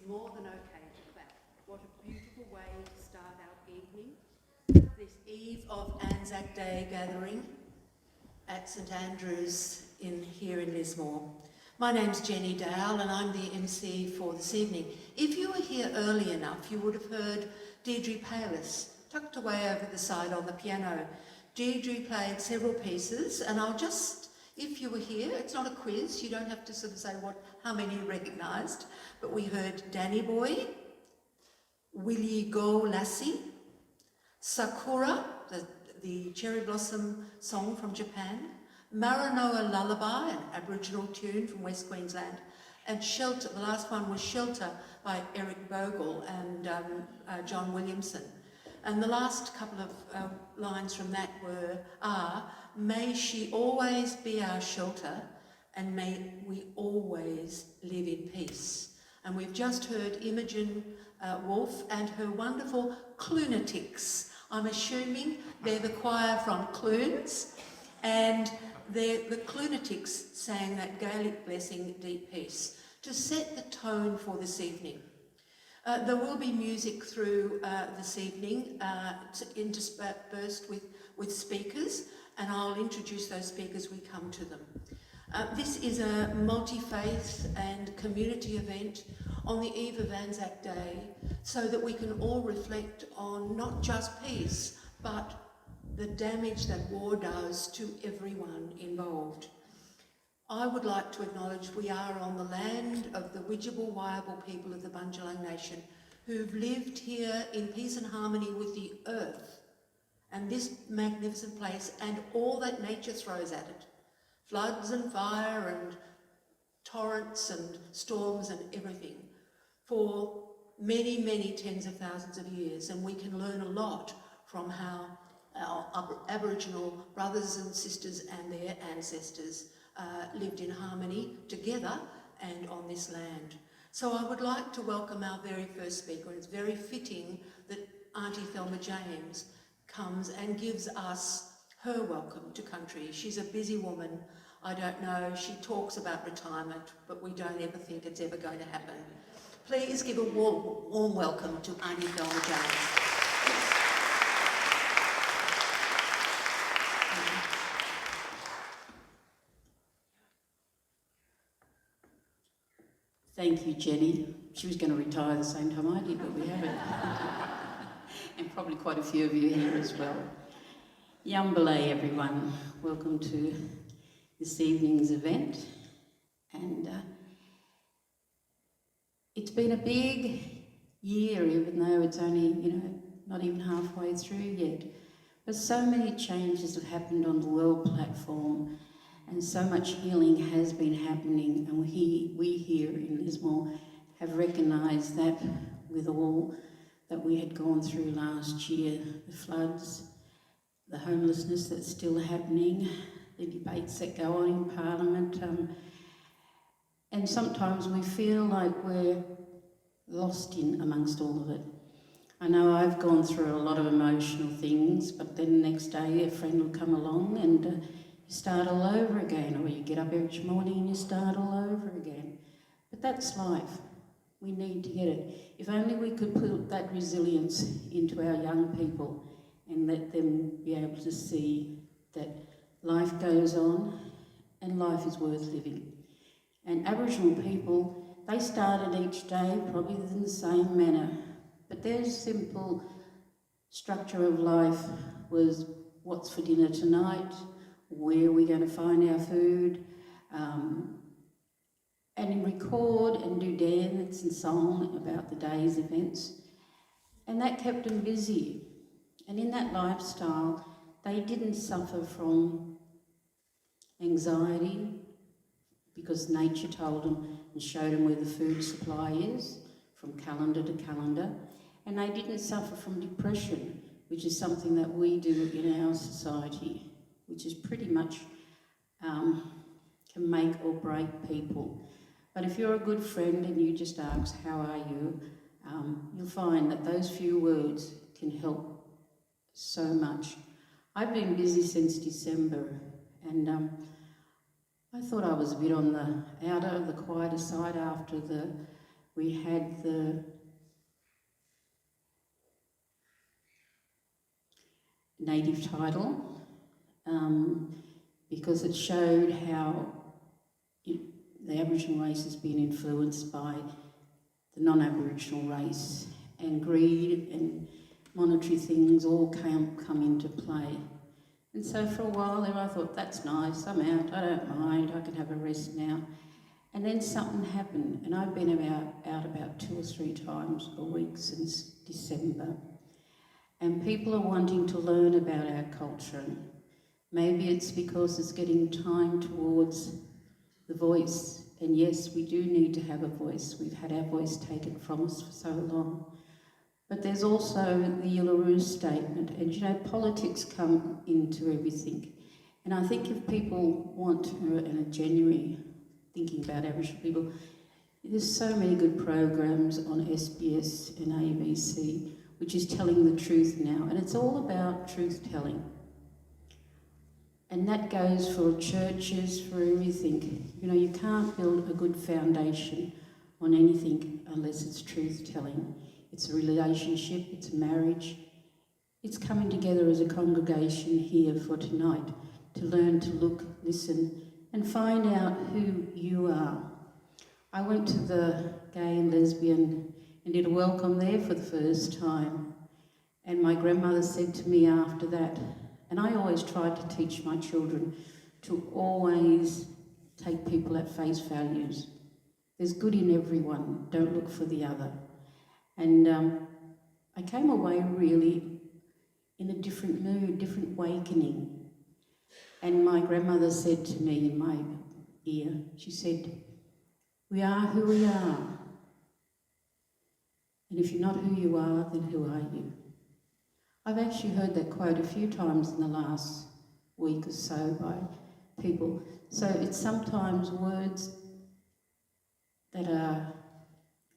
more than okay to clap. What a beautiful way to start our evening, this eve of Anzac Day gathering at St Andrews here in Lismore. My name's Jenny Dale and I'm the MC for this evening. If you were here early enough, you would have heard Deirdre Palis tucked away over the side on the piano. Deirdre played several pieces, and I'll just, if you were here, it's not a quiz, you don't have to sort of say how many you recognised, but we heard Danny Boy, Will Ye Go Lassie, Sakura, the cherry blossom song from Japan, Maranoa Lullaby, an Aboriginal tune from West Queensland, and Shelter, the last one was Shelter by Eric Bogle and John Williamson. And the last couple of lines from that are, may she always be our shelter and may we always live in peace. And we've just heard Imogen Wolfe and her wonderful Clunatics. I'm assuming they're the choir from Clunes, and the Clunatics sang that Gaelic blessing, Deep Peace, to set the tone for this evening. There will be music through this evening, interspersed with speakers, and I'll introduce those speakers when we come to them. This is a multi-faith and community event on the eve of Anzac Day, so that we can all reflect on not just peace, but the damage that war does to everyone involved. I would like to acknowledge we are on the land of the Widjabul Waiable people of the Bundjalung Nation, who've lived here in peace and harmony with the earth and this magnificent place and all that nature throws at it. Floods and fire and torrents and storms and everything for many, many tens of thousands of years. And we can learn a lot from how our Aboriginal brothers and sisters and their ancestors lived in harmony together and on this land. So I would like to welcome our very first speaker, and it's very fitting that Auntie Thelma James comes and gives us her welcome to country. She's a busy woman. I don't know, she talks about retirement, but we don't ever think it's ever going to happen. Please give a warm welcome to Auntie Thelma James. Thank you, Jenny. She was going to retire the same time I did, but we haven't. And probably quite a few of you here as well. Yumbalay, everyone. Welcome to this evening's event. And it's been a big year, even though it's only, not even halfway through yet. But so many changes have happened on the world platform, and so much healing has been happening, and we here in Lismore have recognised that with all that we had gone through last year, the floods, the homelessness that's still happening, the debates that go on in Parliament, and sometimes we feel like we're lost in amongst all of it. I know I've gone through a lot of emotional things, but then the next day a friend will come along and you start all over again, or you get up each morning and you start all over again. But that's life. We need to get it. If only we could put that resilience into our young people and let them be able to see that life goes on and life is worth living. And Aboriginal people, they started each day probably in the same manner, but their simple structure of life was what's for dinner tonight, where are we going to find our food, and record and do dance and song about the day's events. And that kept them busy. And in that lifestyle, they didn't suffer from anxiety because nature told them and showed them where the food supply is from calendar to calendar. And they didn't suffer from depression, which is something that we do in our society, which is pretty much can make or break people. But if you're a good friend and you just ask, how are you, you'll find that those few words can help so much. I've been busy since December, and I thought I was a bit on the outer of the quieter side after we had the native title, because it showed how the Aboriginal race has been influenced by the non-Aboriginal race, and greed and monetary things all come into play. And so for a while there I thought, that's nice, I'm out, I don't mind, I can have a rest now. And then something happened, and I've been out about 2 or 3 times a week since December. And people are wanting to learn about our culture. Maybe it's because it's getting time towards the voice. And yes, we do need to have a voice. We've had our voice taken from us for so long. But there's also the Uluru Statement. And politics come into everything. And I think if people want to, and are genuinely thinking about Aboriginal people, there's so many good programs on SBS and ABC, which is telling the truth now. And it's all about truth-telling. And that goes for churches, for everything. You can't build a good foundation on anything unless it's truth-telling. It's a relationship, it's a marriage. It's coming together as a congregation here for tonight to learn to look, listen, and find out who you are. I went to the gay and lesbian and did a welcome there for the first time. And my grandmother said to me after that, and I always tried to teach my children to always take people at face values. There's good in everyone, don't look for the other. And I came away really in a different mood, different awakening. And my grandmother said to me in my ear, she said, "We are who we are. And if you're not who you are, then who are you?" I've actually heard that quote a few times in the last week or so by people. So it's sometimes words that are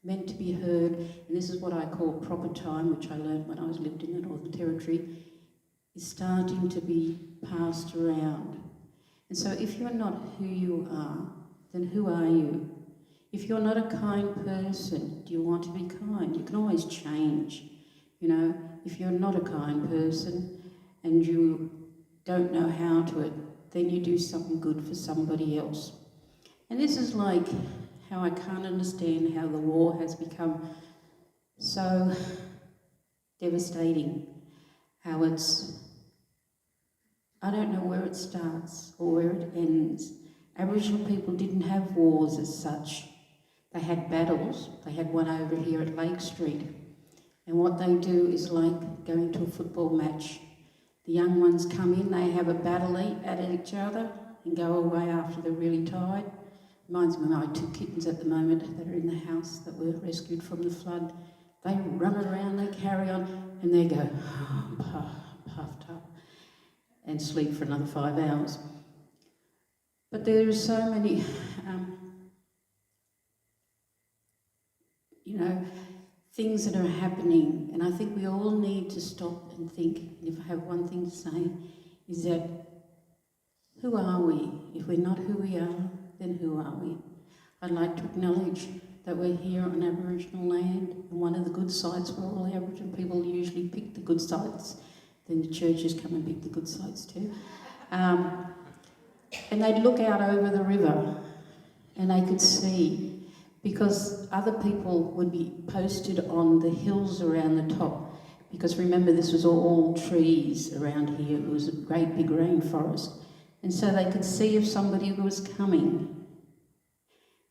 meant to be heard, and this is what I call proper time, which I learned when I was lived in the Northern Territory, is starting to be passed around. And so if you're not who you are, then who are you? If you're not a kind person, do you want to be kind? You can always change, you know. If you're not a kind person and you don't know how to it, then you do something good for somebody else. And this is like how I can't understand how the war has become so devastating. How I don't know where it starts or where it ends. Aboriginal people didn't have wars as such. They had battles. They had one over here at Lake Street. And what they do is like going to a football match. The young ones come in, they have a battle at each other and go away after they're really tired. Reminds me of my 2 kittens at the moment that are in the house that were rescued from the flood. They run around, they carry on, and they go puffed up and sleep for another 5 hours. But there are so many, things that are happening, and I think we all need to stop and think. And if I have one thing to say, is that who are we? If we're not who we are, then who are we? I'd like to acknowledge that we're here on Aboriginal land, and one of the good sites where all Aboriginal people usually pick the good sites, then the churches come and pick the good sites too. And they'd look out over the river and they could see, because other people would be posted on the hills around the top, because remember this was all trees around here, it was a great big rainforest, and so they could see if somebody was coming.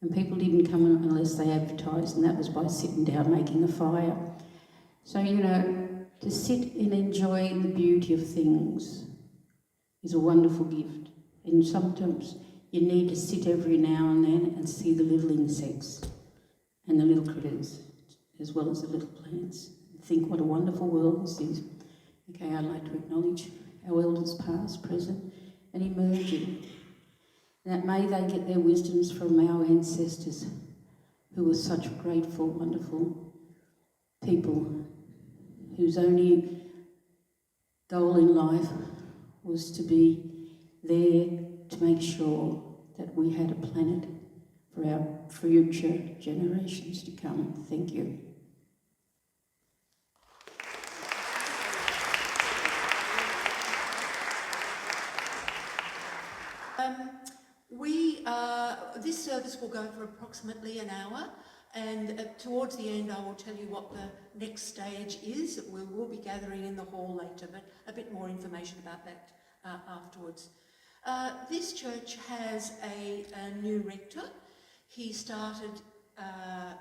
And people didn't come unless they advertised, and that was by sitting down making a fire. So, to sit and enjoy the beauty of things is a wonderful gift. And sometimes you need to sit every now and then and see the little insects and the little critters, as well as the little plants. And think what a wonderful world this is. Okay, I'd like to acknowledge our elders past, present and emerging. That may they get their wisdoms from our ancestors, who were such grateful, wonderful people, whose only goal in life was to be there to make sure that we had a planet for our future generations to come. Thank you. This service will go for approximately an hour, and towards the end I will tell you what the next stage is. We will be gathering in the hall later, but a bit more information about that afterwards. This church has a new rector. He started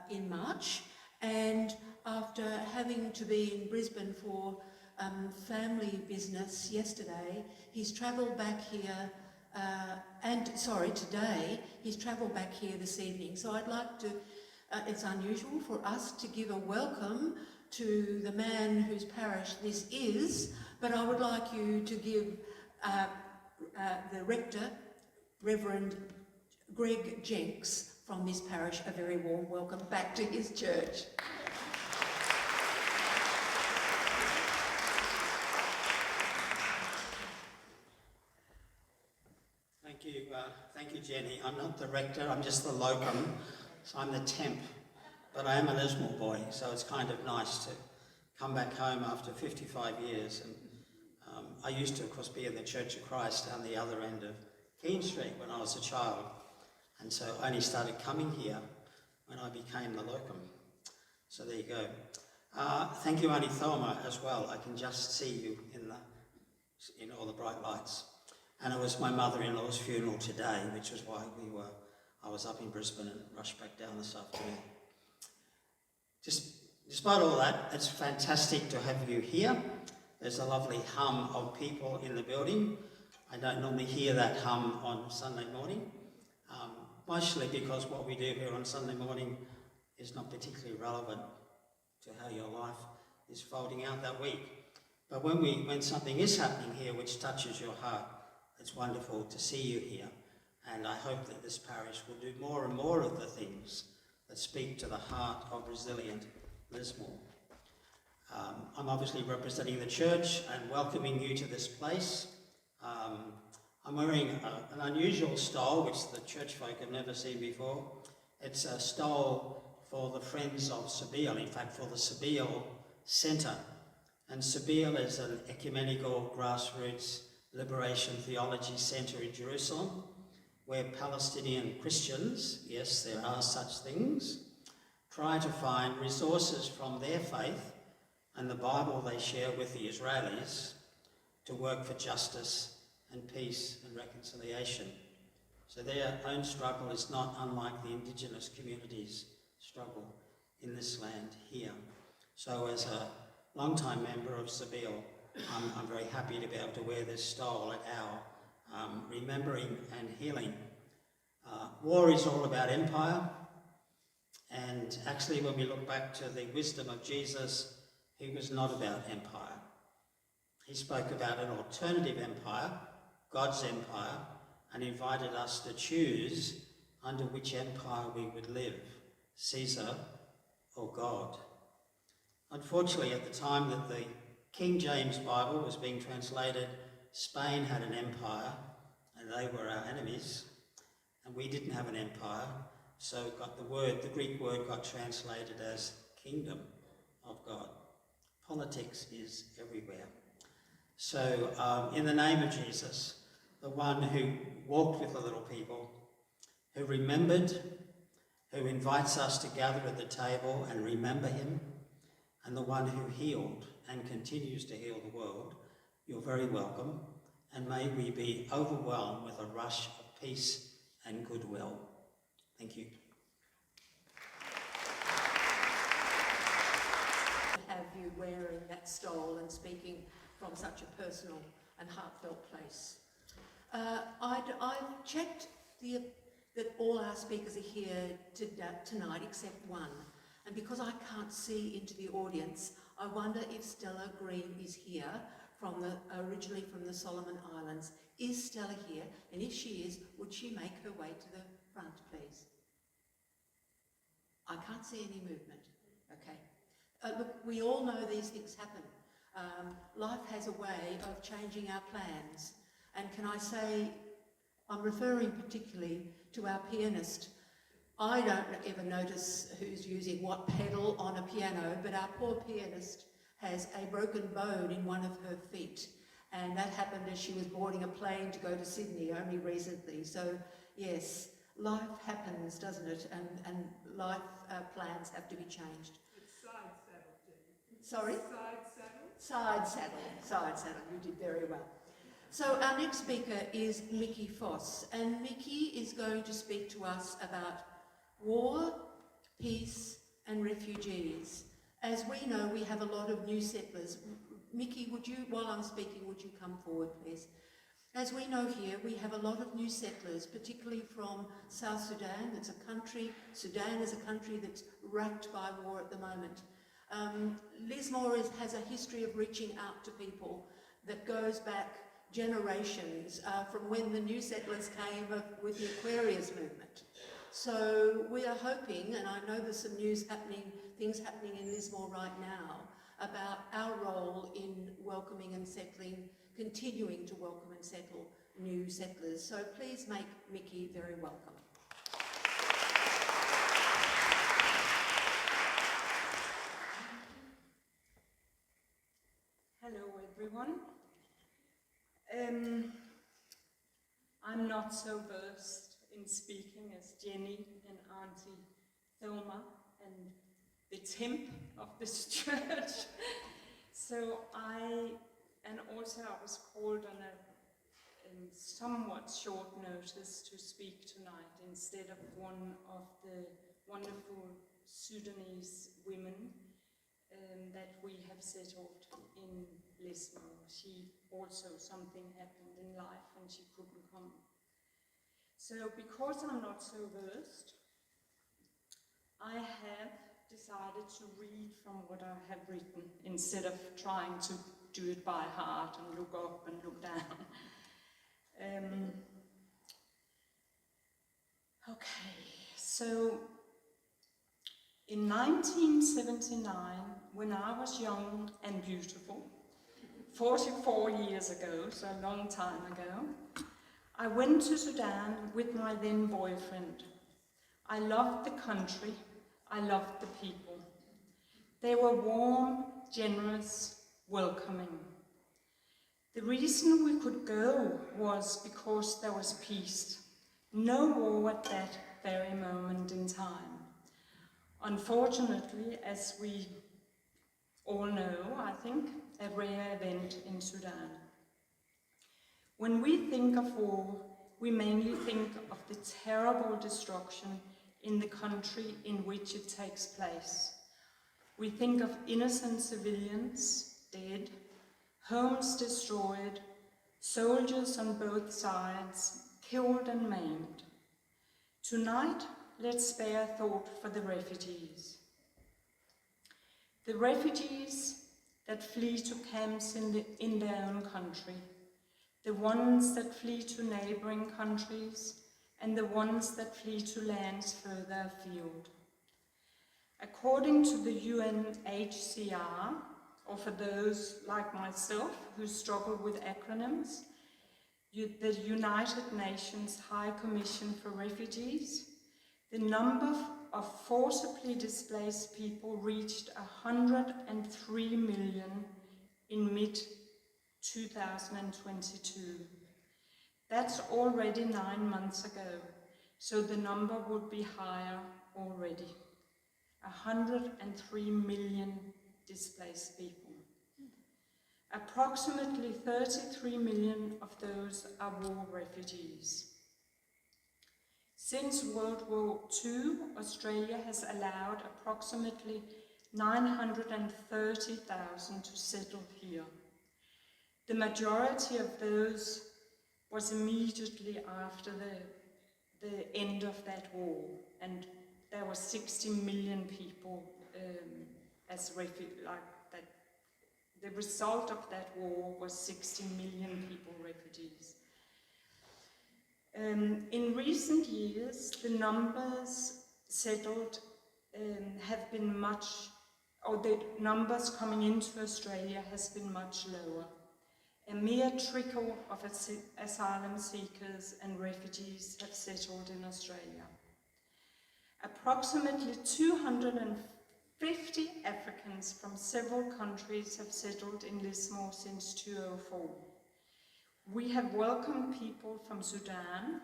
in March, and after having to be in Brisbane for family business yesterday, he's travelled back here today, he's travelled back here this evening. So I'd like to, it's unusual for us to give a welcome to the man whose parish this is, but I would like you to give the rector, Reverend Greg Jenks from this parish, a very warm welcome back to his church. Thank you, Jenny. I'm not the rector, I'm just the locum, so I'm the temp. But I am a Lismore boy, so it's kind of nice to come back home after 55 years. And I used to, of course, be in the Church of Christ down the other end of Keene Street when I was a child. And so I only started coming here when I became the locum. So there you go. Thank you, Auntie Thelma, as well. I can just see you in all the bright lights. And it was my mother-in-law's funeral today, which was why I was up in Brisbane and rushed back down this afternoon. Despite all that, it's fantastic to have you here. There's a lovely hum of people in the building. I don't normally hear that hum on Sunday morning, mostly because what we do here on Sunday morning is not particularly relevant to how your life is folding out that week. But when something is happening here which touches your heart, it's wonderful to see you here. And I hope that this parish will do more and more of the things that speak to the heart of resilient Lismore. I'm obviously representing the church and welcoming you to this place. I'm wearing an unusual stole, which the church folk have never seen before. It's a stole for the Friends of Sabeel, in fact for the Sabeel Centre. And Sabeel is an ecumenical grassroots liberation theology centre in Jerusalem, where Palestinian Christians, yes, there are such things, try to find resources from their faith and the Bible they share with the Israelis to work for justice and peace and reconciliation. So their own struggle is not unlike the Indigenous communities' struggle in this land here. So as a long-time member of Sabeel, I'm very happy to be able to wear this stole at our remembering and healing. War is all about empire, and actually when we look back to the wisdom of Jesus, he was not about empire. He spoke about an alternative empire, God's empire, and invited us to choose under which empire we would live, Caesar or God. Unfortunately, at the time that the King James Bible was being translated, Spain had an empire, and they were our enemies, and we didn't have an empire, so the Greek word got translated as kingdom of God. Politics is everywhere. So in the name of Jesus, the one who walked with the little people, who remembered, who invites us to gather at the table and remember him, and the one who healed and continues to heal the world, you're very welcome, and may we be overwhelmed with a rush of peace and goodwill. Thank you. Have you wearing that stole and speaking from such a personal and heartfelt place. I've checked that all our speakers are here tonight except one, and because I can't see into the audience, I wonder if Stella Green is here originally from the Solomon Islands. Is Stella here? And if she is, would she make her way to the front, please? I can't see any movement. Okay. Look, we all know these things happen. Life has a way of changing our plans. And can I say, I'm referring particularly to our pianist. I don't ever notice who's using what pedal on a piano, but our poor pianist has a broken bone in one of her feet. And that happened as she was boarding a plane to go to Sydney only recently. So yes, life happens, doesn't it? And life plans have to be changed. It's side saddle, Jenny. Sorry? Side saddle? Side saddle, you did very well. So our next speaker is Mickey Foss, and Mickey is going to speak to us about war, peace and refugees. As we know, we have a lot of new settlers. Mickey, would you, while I'm speaking, would you come forward, please? As we know here, we have a lot of new settlers, particularly from South Sudan. Sudan is a country that's racked by war at the moment. Lismore has a history of reaching out to people that goes back generations from when the new settlers came with the Aquarius movement. So we are hoping, and I know there's some things happening in Lismore right now about our role in welcoming and settling, continuing to welcome and settle new settlers. So please make Mickey very welcome. Hello, everyone. I'm not so versed in speaking as Jenny and Auntie Thelma and the temp of this church. So I was called on a somewhat short notice to speak tonight instead of one of the wonderful Sudanese women that we have settled in Lismore. She also, something happened in life and she couldn't come. So because I'm not so versed, I have decided to read from what I have written instead of trying to do it by heart and look up and look down. Okay, so in 1979, when I was young and beautiful, 44 years ago, so a long time ago, I went to Sudan with my then boyfriend. I loved the country, I loved the people. They were warm, generous, welcoming. The reason we could go was because there was peace. No war at that very moment in time. Unfortunately, as we all know, I think, a rare event in Sudan. When we think of war, we mainly think of the terrible destruction in the country in which it takes place. We think of innocent civilians dead, homes destroyed, soldiers on both sides killed and maimed. Tonight, let's spare thought for the refugees. The refugees that flee to camps in their own country, the ones that flee to neighboring countries, and the ones that flee to lands further afield. According to the UNHCR, or for those like myself who struggle with acronyms, the United Nations High Commission for Refugees, the number of forcibly displaced people reached 103 million in mid-2022. That's already 9 months ago, so the number would be higher already. 103 million displaced people. Approximately 33 million of those are war refugees. Since World War II, Australia has allowed approximately 930,000 to settle here. The majority of those was immediately after the end of that war, and there were 60 million people as refugees. Like that, the result of that war was 60 million people refugees. In recent years, the numbers settled have been much, or the numbers coming into Australia has been much lower. A mere trickle of asylum seekers and refugees have settled in Australia. Approximately 250 Africans from several countries have settled in Lismore since 2004. We have welcomed people from Sudan,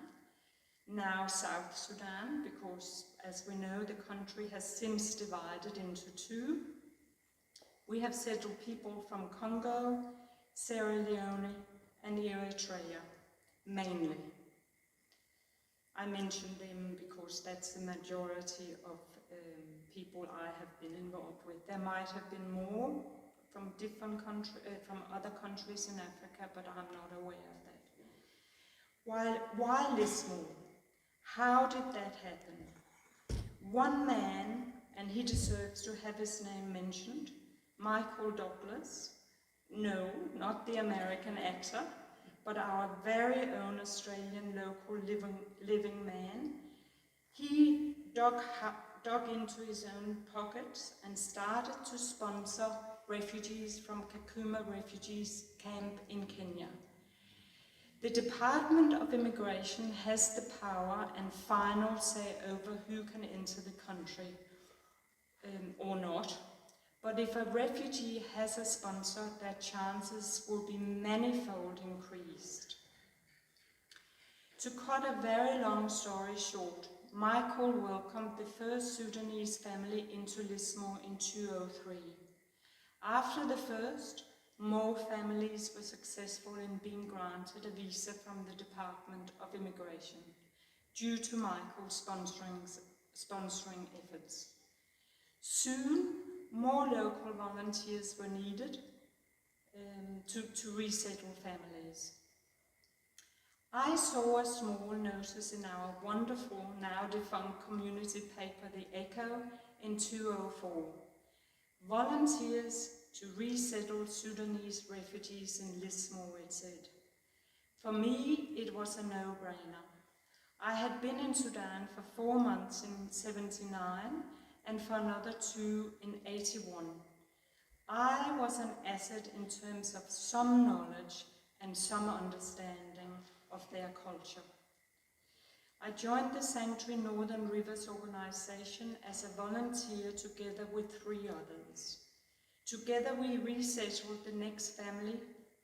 now South Sudan, because as we know the country has since divided into two. We have settled people from Congo, Sierra Leone and Eritrea, mainly. I mention them because that's the majority of people I have been involved with. There might have been more from different from other countries in Africa, but I'm not aware of that. Why Lismore? How did that happen? One man, and he deserves to have his name mentioned, Michael Douglas, no, not the American actor, but our very own Australian local living man. He dug into his own pockets and started to sponsor refugees from Kakuma Refugees Camp in Kenya. The Department of Immigration has the power and final say over who can enter the country or not. But if a refugee has a sponsor, their chances will be manifold increased. To cut a very long story short, Michael welcomed the first Sudanese family into Lismore in 2003. After the first, more families were successful in being granted a visa from the Department of Immigration due to Michael's sponsoring efforts. Soon, more local volunteers were needed to resettle families. I saw a small notice in our wonderful, now defunct community paper, The Echo, in 2004. Volunteers to resettle Sudanese refugees in Lismore, it said. For me, it was a no-brainer. I had been in Sudan for 4 months in 79 and for another 2 in 81. I was an asset in terms of some knowledge and some understanding of their culture. I joined the Sanctuary Northern Rivers organization as a volunteer together with 3 others. Together we resettled the next family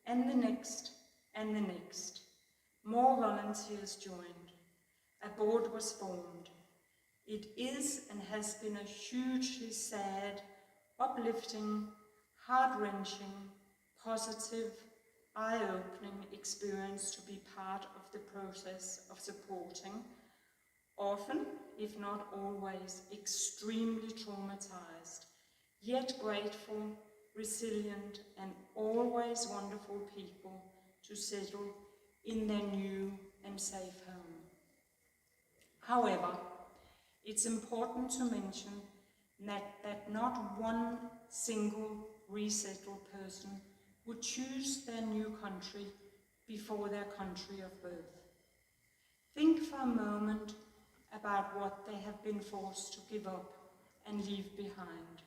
and the next and the next. More volunteers joined. A board was formed. It is and has been a hugely sad, uplifting, heart-wrenching, positive, eye-opening experience to be part of the process of supporting, often, if not always, extremely traumatized, yet grateful, resilient, and always wonderful people to settle in their new and safe home. However, it's important to mention that not one single resettled person would choose their new country before their country of birth. Think for a moment about what they have been forced to give up and leave behind.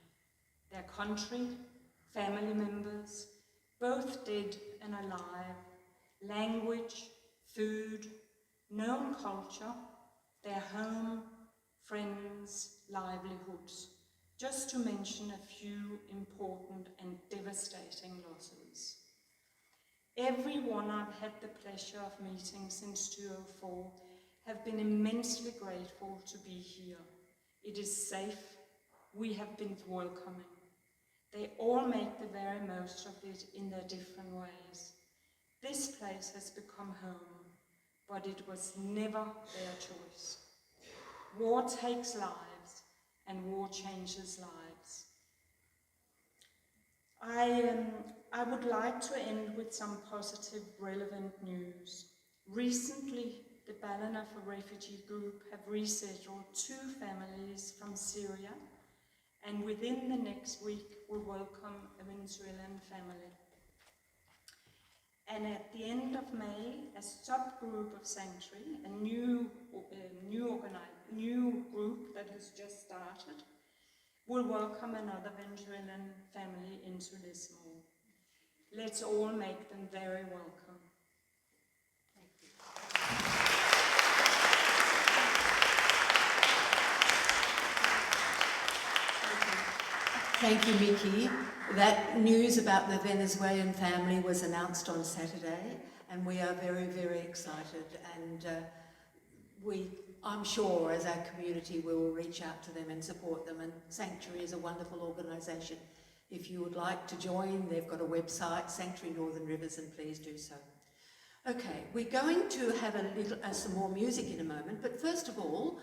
Their country, family members, both dead and alive, language, food, known culture, their home, friends, livelihoods, just to mention a few important and devastating losses. Everyone I've had the pleasure of meeting since 2004 have been immensely grateful to be here. It is safe, we have been welcoming. They all make the very most of it in their different ways. This place has become home, but it was never their choice. War takes lives, and war changes lives. I would like to end with some positive, relevant news. Recently, the Ballina for Refugee Group have resettled 2 families from Syria, and within the next week will welcome a Venezuelan family. And at the end of May, a subgroup of Sanctuary, a new group that has just started, will welcome another Venezuelan family into Lismore. Let's all make them very welcome. Thank you, Mickey. That news about the Venezuelan family was announced on Saturday, and we are very, very excited. And I'm sure, as our community, we will reach out to them and support them. And Sanctuary is a wonderful organisation. If you would like to join, they've got a website, Sanctuary Northern Rivers, and please do so. Okay, we're going to have some more music in a moment, but first of all,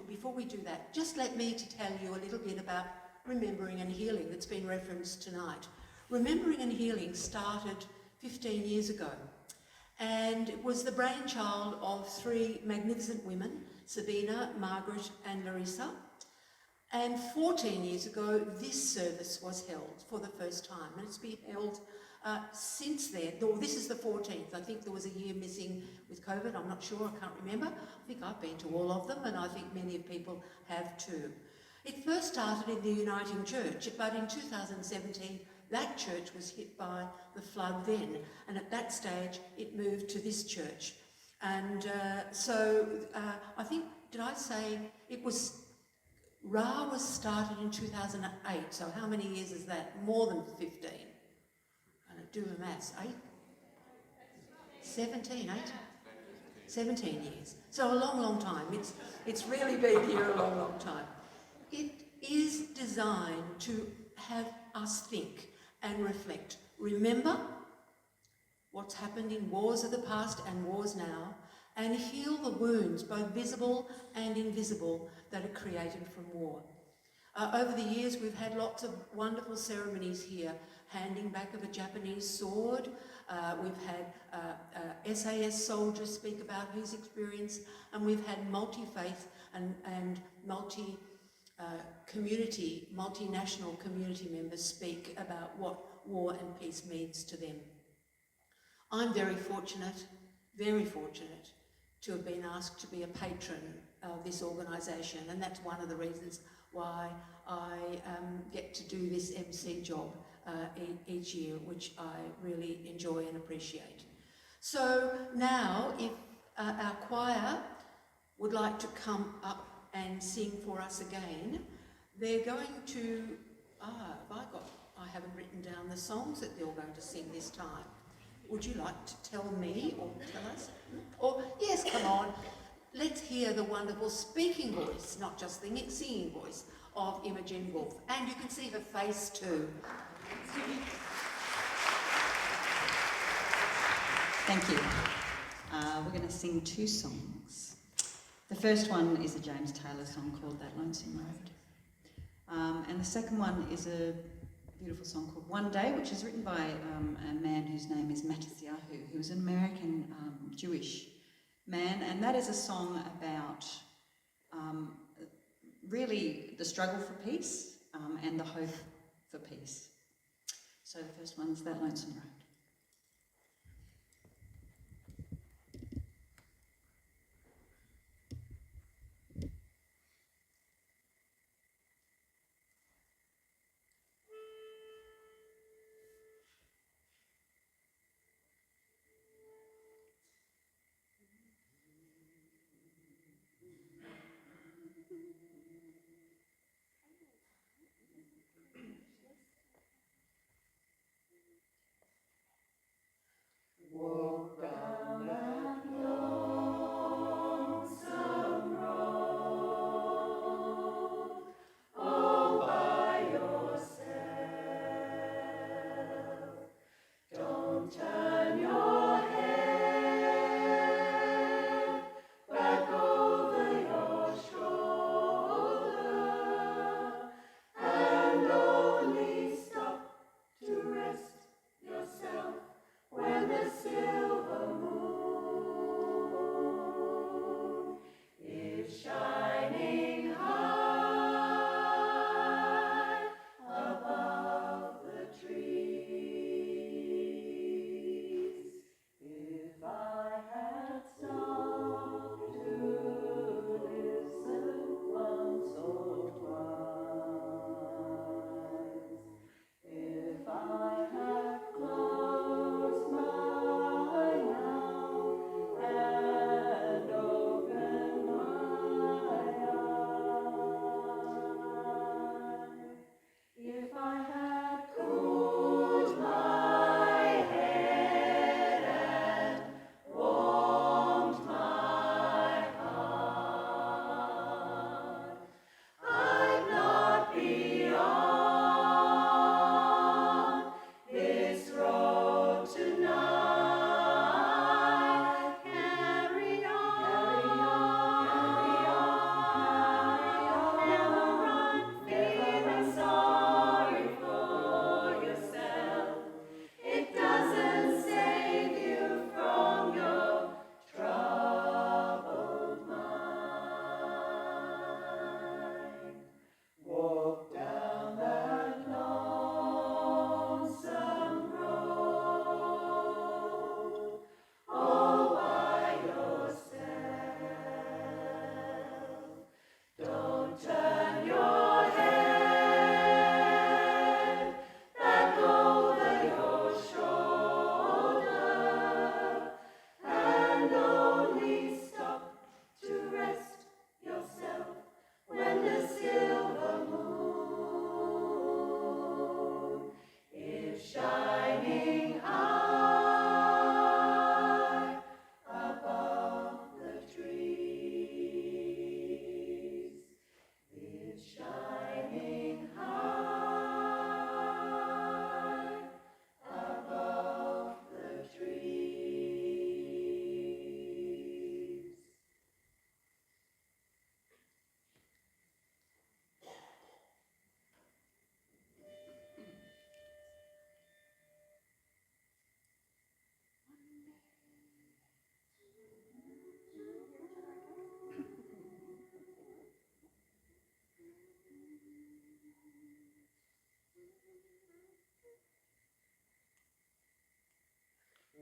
before we do that, just let me to tell you a little bit about Remembering and Healing that's been referenced tonight. Remembering and Healing started 15 years ago, and it was the brainchild of 3 magnificent women, Sabina, Margaret and Larissa. And 14 years ago, this service was held for the first time, and it's been held since then. This is the 14th. I think there was a year missing with COVID. I'm not sure, I can't remember. I think I've been to all of them, and I think many people have too. It first started in the Uniting Church, but in 2017, that church was hit by the flood then, and at that stage, it moved to this church. And I think, did I say it was, Ra was started in 2008, so how many years is that? More than 15. Do the maths, 17, 18? 17 years. So a long, long time. It's really been here a long, long time. It is designed to have us think and reflect. Remember what's happened in wars of the past and wars now, and heal the wounds, both visible and invisible, that are created from war. Over the years, we've had lots of wonderful ceremonies here, handing back of a Japanese sword. We've had SAS soldiers speak about his experience, and we've had multi-faith and multi-community, multinational community members speak about what war and peace means to them. I'm very fortunate to have been asked to be a patron of this organisation, and that's one of the reasons why I get to do this MC job each year, which I really enjoy and appreciate. So now, if our choir would like to come up and sing for us again, they're going to, I haven't written down the songs that they're going to sing this time. Would you like to tell me or tell us? Or, yes, come on. Let's hear the wonderful speaking voice, not just the singing voice, of Imogen Wolfe. And you can see her face too. Thank you. We're going to sing two songs. The first one is a James Taylor song called That Lonesome Road. And the second one is a beautiful song called One Day, which is written by a man whose name is Matisyahu, who was an American Jewish man, and that is a song about really the struggle for peace and the hope for peace. So the first one's That Lonesome Road.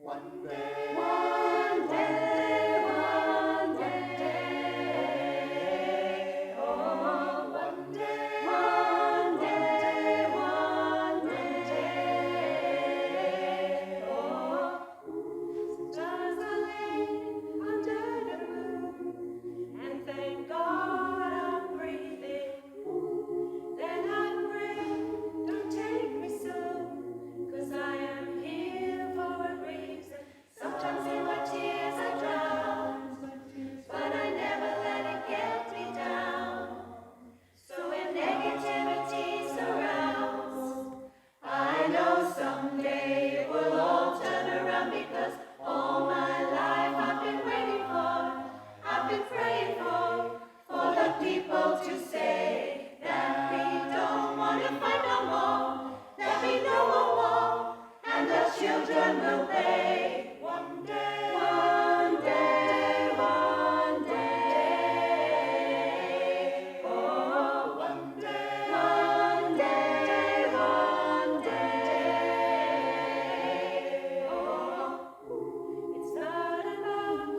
One day, one day, one day, oh, one day, one day, one day, oh, stars are laying under the moon, and thank God I'm breathing. Then I pray, don't take me soon, 'cause I am here for a reason. Sometimes in my tears I drown, but I never let it get me down. So when negativity surrounds, I know someday it will all turn around, because all my life I've been waiting for, I've been praying for the people to say that we don't want to fight no more, that we know a war, and the children will pay. One day, one day, one day, oh, one day, one day, one day, oh, it's not enough,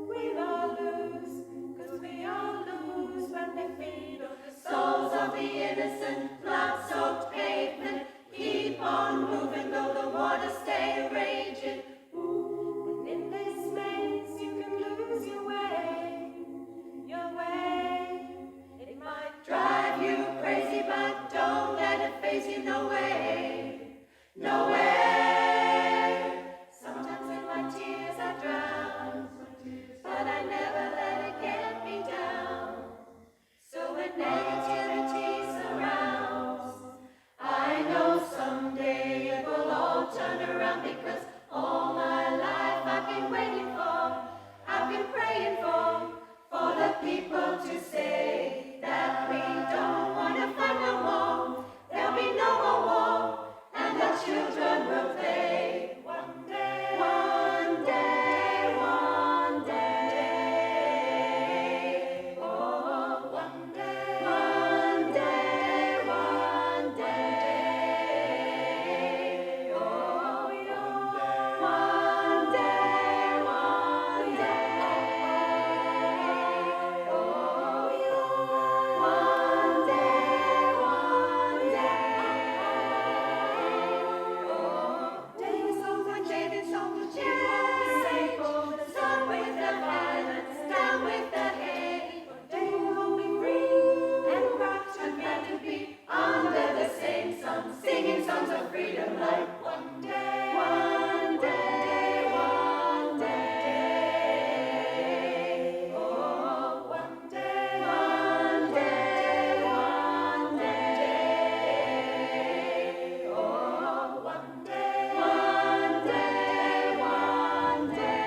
we'll all lose, 'cause we all lose when they feed on the souls of the innocent, blood-soaked pavement. Keep on moving though the waters stay raging. And in this maze you can lose your way, your way. It might drive you crazy, but don't let it faze you. No way, no way. Sometimes in my tears I drown, but I never let it get me down. So when negativity surrounds, I know someday it will all turn around, because all my life I've been waiting for, I've been praying for the people to say that we don't want to fight no more, there'll be no more war, and the children will pay. One day, one day, one day, oh, one day, one day, one day, oh, one day, one day, oh, one day, one day, oh, days of the jaded songs, stop with the violence, down with the hate. One day we'll be free and proud to be under the same sun, singing songs of freedom like one day, one day, one day, oh, one day, one day, one day, oh, one day, one day, one day,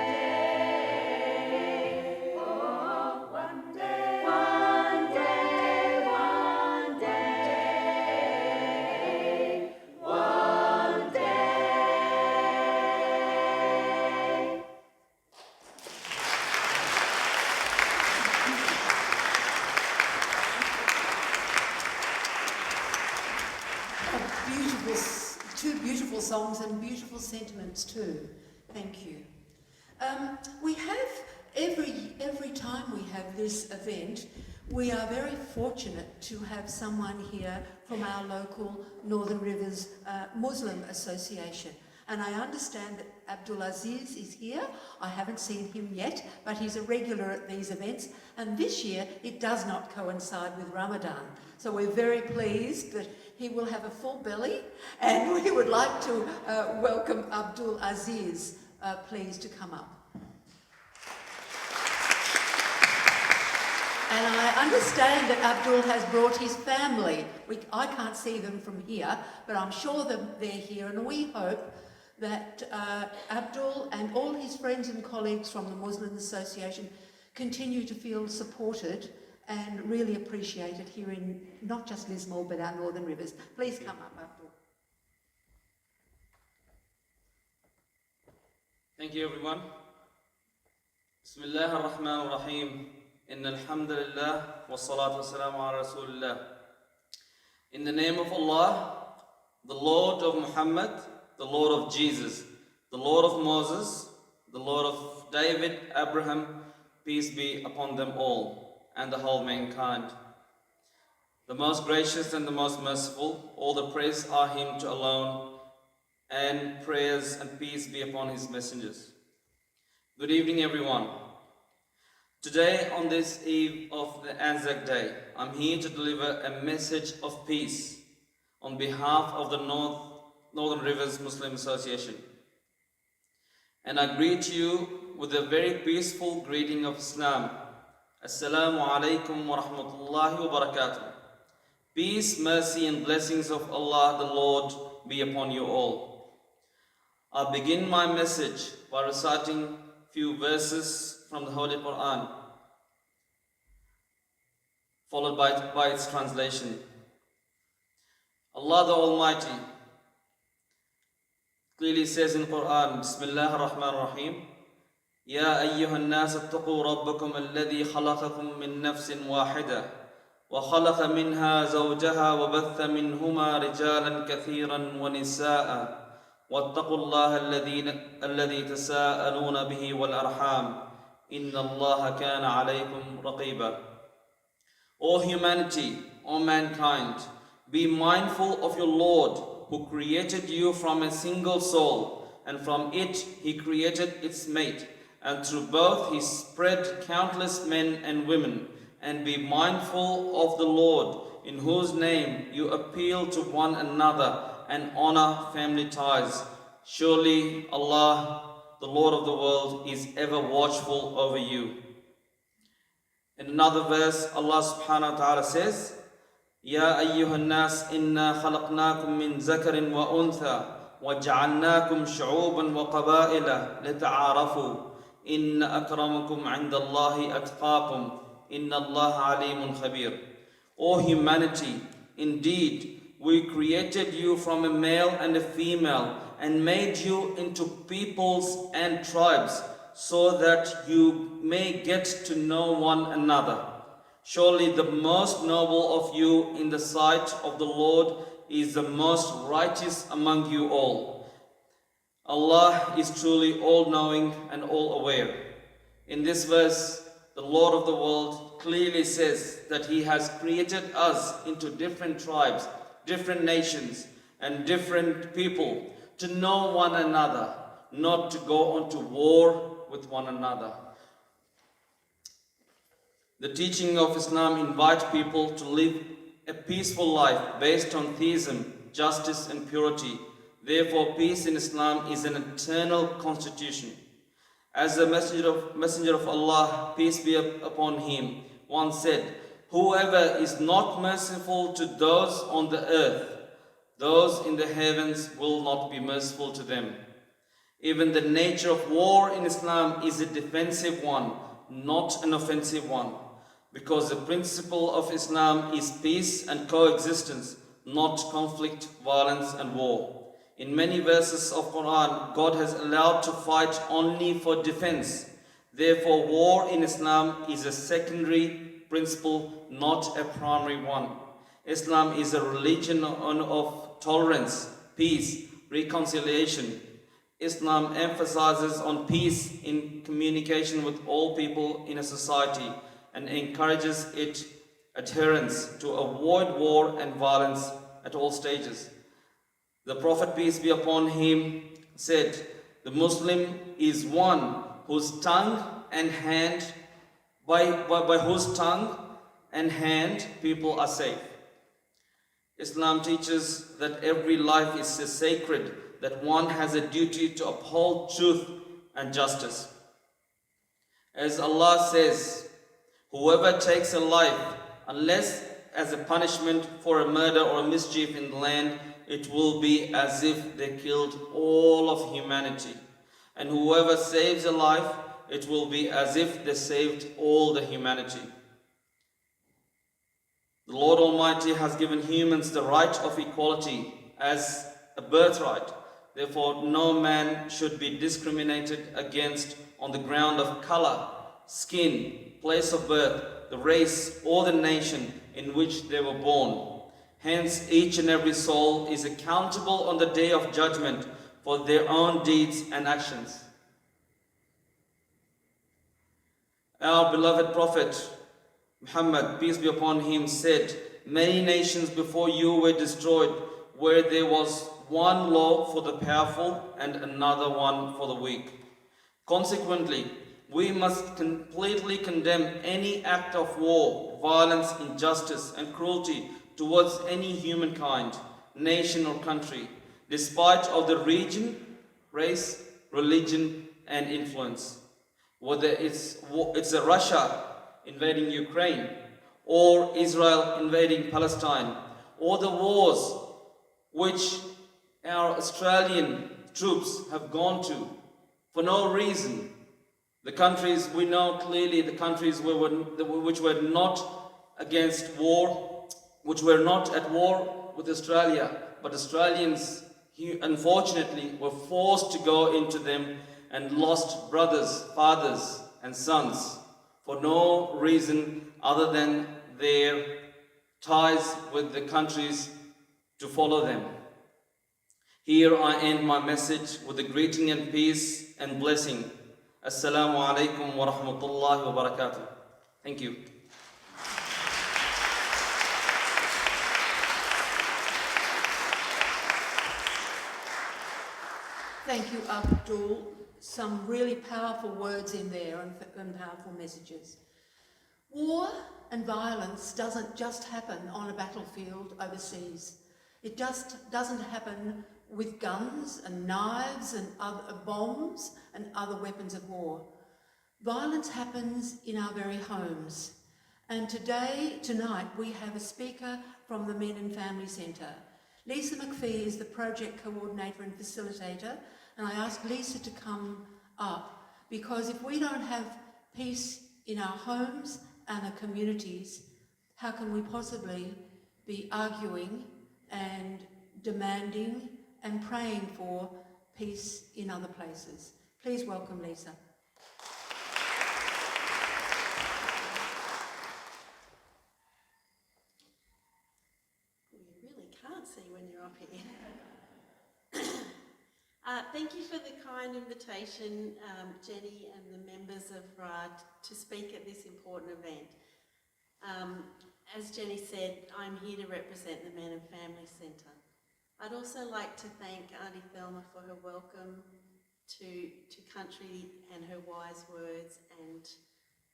oh, one day, one day, one day, one day. Two beautiful songs and beautiful sentiments too. Thank you. We have every time we have this event, we are very fortunate to have someone here from our local Northern Rivers Muslim Association. And I understand that Abdul Aziz is here. I haven't seen him yet, but he's a regular at these events. And this year, it does not coincide with Ramadan. So we're very pleased that he will have a full belly. And we would like to welcome Abdul Aziz, please, to come up. And I understand that Abdul has brought his family. I can't see them from here, but I'm sure that they're here, and we hope that Abdul and all his friends and colleagues from the Muslim Association continue to feel supported and really appreciated here in not just Lismore, but our Northern Rivers. Please come up, Abdul. Thank you, everyone. Bismillah ar-Rahman ar-Rahim. Inna alhamdulillah wa salatu wa salamu ala Rasulillah. In the name of Allah, the Lord of Muhammad, the Lord of Jesus, the Lord of Moses, the Lord of David, Abraham, peace be upon them all, and the whole mankind. The most gracious and the most merciful, all the praise are him to alone, and prayers and peace be upon his messengers. Good evening, everyone. Today, on this eve of the Anzac Day, I'm here to deliver a message of peace on behalf of the Northern Rivers Muslim Association. And I greet you with a very peaceful greeting of Islam. Assalamu alaikum wa rahmatullahi wa barakatuh. Peace, mercy, and blessings of Allah the Lord be upon you all. I'll begin my message by reciting a few verses from the Holy Quran, followed by its translation. Allah the Almighty clearly says in Quran, Bismillah ar-Rahman ar-Rahim, Ya ayyuhan nas attaqu rabbakum alladhi khalaqakum min nafsin wahida wa khalaqa minha zawjaha wa batha minhuma rijalan kathiran wa nisaa wattaqu allaha alladhi tasaaluna bihi wal arham inna allaha kana alaykum raqiba. O humanity, O mankind, be mindful of your Lord, who created you from a single soul, and from it he created its mate, and through both he spread countless men and women. And be mindful of the Lord, in whose name you appeal to one another and honor family ties. Surely Allah, the Lord of the world, is ever watchful over you. In another verse, Allah subhanahu wa ta'ala says, يا أيها الناس إنا خلقناكم من ذكر وأنثى وجعلناكم شعوبا وقبائل لتعارفوا إن أكرمكم عند الله أتقاكم إن الله عليم خبير. O humanity, indeed we created you from a male and a female and made you into peoples and tribes so that you may get to know one another. Surely the most noble of you in the sight of the Lord is the most righteous among you all. Allah is truly all-knowing and all-aware. In this verse, the Lord of the world clearly says that He has created us into different tribes, different nations, and different people to know one another, not to go on to war with one another. The teaching of Islam invites people to live a peaceful life based on theism, justice, and purity. Therefore, peace in Islam is an eternal constitution. As the messenger of Allah, peace be upon him, once said, whoever is not merciful to those on the earth, those in the heavens will not be merciful to them. Even the nature of war in Islam is a defensive one, not an offensive one. Because the principle of Islam is peace and coexistence, not conflict, violence, and war. In many verses of Quran, God has allowed to fight only for defense. Therefore, war in Islam is a secondary principle, not a primary one. Islam is a religion of tolerance, peace, reconciliation. Islam emphasizes on peace in communication with all people in a society, and encourages its adherents to avoid war and violence at all stages. The Prophet, peace be upon him, said, the Muslim is one whose tongue and hand, by whose tongue and hand people are safe. Islam teaches that every life is sacred, that one has a duty to uphold truth and justice. As Allah says, whoever takes a life, unless as a punishment for a murder or a mischief in the land, it will be as if they killed all of humanity. And whoever saves a life, it will be as if they saved all the humanity. The Lord Almighty has given humans the right of equality as a birthright. Therefore, no man should be discriminated against on the ground of color, skin, place of birth, the race, or the nation in which they were born. Hence, each and every soul is accountable on the day of judgment for their own deeds and actions. Our beloved Prophet Muhammad, peace be upon him, said, "Many nations before you were destroyed, where there was one law for the powerful and another one for the weak. Consequently, we must completely condemn any act of war, violence, injustice, and cruelty towards any humankind, nation, or country, despite of the region, race, religion, and influence. Whether it's a Russia invading Ukraine, or Israel invading Palestine, or the wars which our Australian troops have gone to for no reason. The countries we know clearly, the countries which were not against war, which were not at war with Australia, but Australians unfortunately were forced to go into them and lost brothers, fathers, and sons for no reason other than their ties with the countries to follow them. Here I end my message with a greeting and peace and blessing. Assalamu alaikum wa rahmatullahi wa barakatuh. Thank you. Thank you, Abdul. Some really powerful words in there and powerful messages. War and violence doesn't just happen on a battlefield overseas. It just doesn't happen with guns and knives and other bombs and other weapons of war. Violence happens in our very homes. And tonight, we have a speaker from the Men and Family Centre. Lisa McPhee is the project coordinator and facilitator, and I asked Lisa to come up because if we don't have peace in our homes and our communities, how can we possibly be arguing and demanding and praying for peace in other places? Please welcome Lisa. You really can't see when you're up here. Thank you for the kind invitation, Jenny and the members of RAD, to speak at this important event. As Jenny said, I'm here to represent the Men and Family Centre. I'd also like to thank Auntie Thelma for her welcome to country and her wise words, and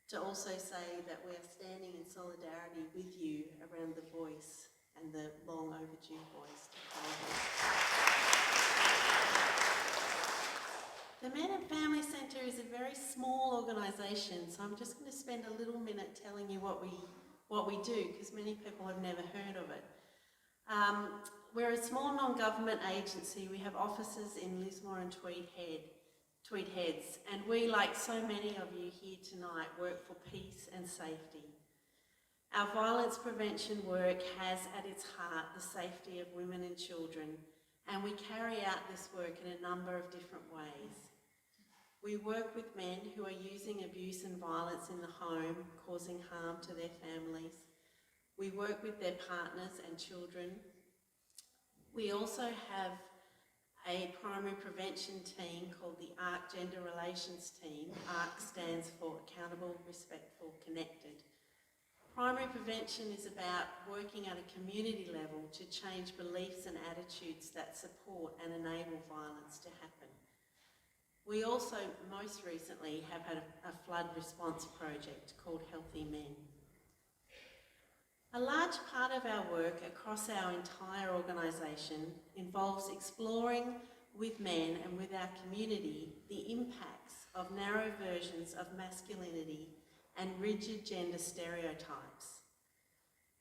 to also say that we are standing in solidarity with you around the voice and the long overdue voice to The Men and Family Centre is a very small organisation, so I'm just going to spend a little minute telling you what we do, because many people have never heard of it. We're a small non-government agency. We have offices in Lismore and Tweed Heads, and we, like so many of you here tonight, work for peace and safety. Our violence prevention work has at its heart the safety of women and children, and we carry out this work in a number of different ways. We work with men who are using abuse and violence in the home, causing harm to their families. We work with their partners and children. We also have a primary prevention team called the ARC Gender Relations Team. ARC stands for Accountable, Respectful, Connected. Primary prevention is about working at a community level to change beliefs and attitudes that support and enable violence to happen. We also, most recently, have had a flood response project called Healthy Men. A large part of our work across our entire organisation involves exploring with men and with our community the impacts of narrow versions of masculinity and rigid gender stereotypes.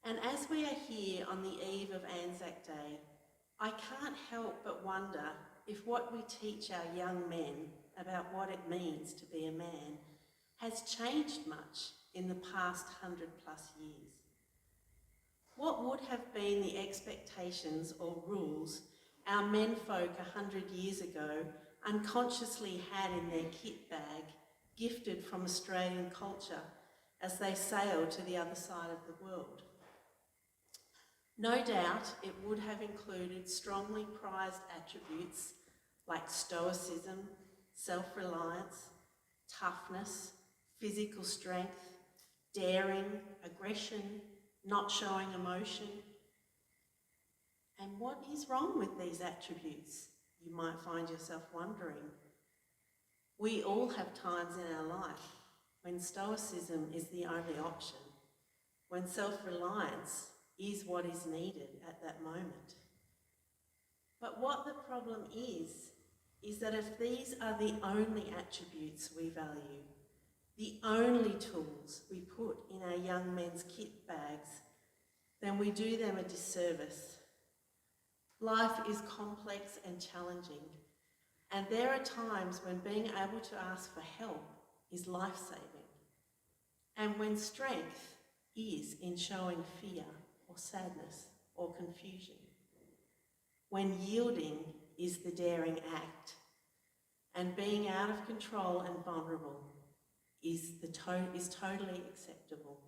And as we are here on the eve of Anzac Day, I can't help but wonder if what we teach our young men about what it means to be a man has changed much in the past 100+ years. What would have been the expectations or rules our menfolk 100 years ago unconsciously had in their kit bag, gifted from Australian culture as they sailed to the other side of the world? No doubt it would have included strongly prized attributes like stoicism, self-reliance, toughness, physical strength, daring, aggression, not showing emotion. And what is wrong with these attributes? You might find yourself wondering. We all have times in our life when stoicism is the only option, when self-reliance is what is needed at that moment. But what the problem is that if these are the only attributes we value, the only tools we put in our young men's kit bags, then we do them a disservice. Life is complex and challenging, and there are times when being able to ask for help is life-saving, and when strength is in showing fear or sadness or confusion, when yielding is the daring act, and being out of control and vulnerable is totally acceptable.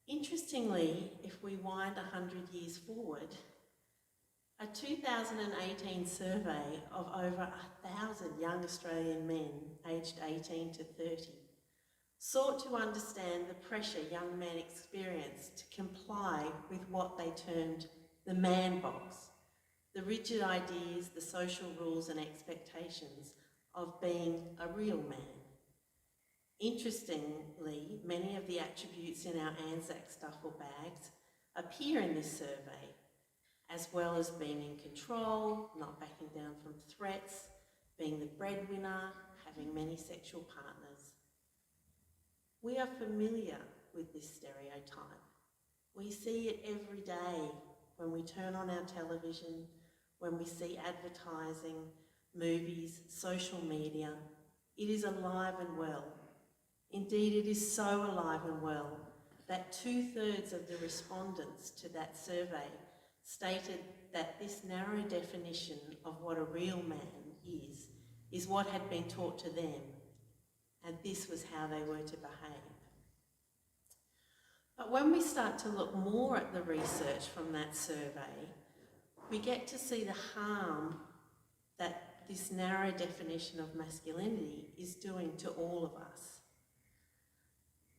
Interestingly, if we wind 100 years forward, a 2018 survey of over 1,000 young Australian men aged 18 to 30 sought to understand the pressure young men experience to comply with what they termed the man box, the rigid ideas, the social rules and expectations of being a real man. Interestingly, many of the attributes in our Anzac duffel bags appear in this survey, as well as being in control, not backing down from threats, being the breadwinner, having many sexual partners. We are familiar with this stereotype. We see it every day when we turn on our television, when we see advertising, movies, social media. It is alive and well. Indeed, it is so alive and well that 2/3 of the respondents to that survey stated that this narrow definition of what a real man is what had been taught to them, and this was how they were to behave. But when we start to look more at the research from that survey, we get to see the harm that this narrow definition of masculinity is doing to all of us.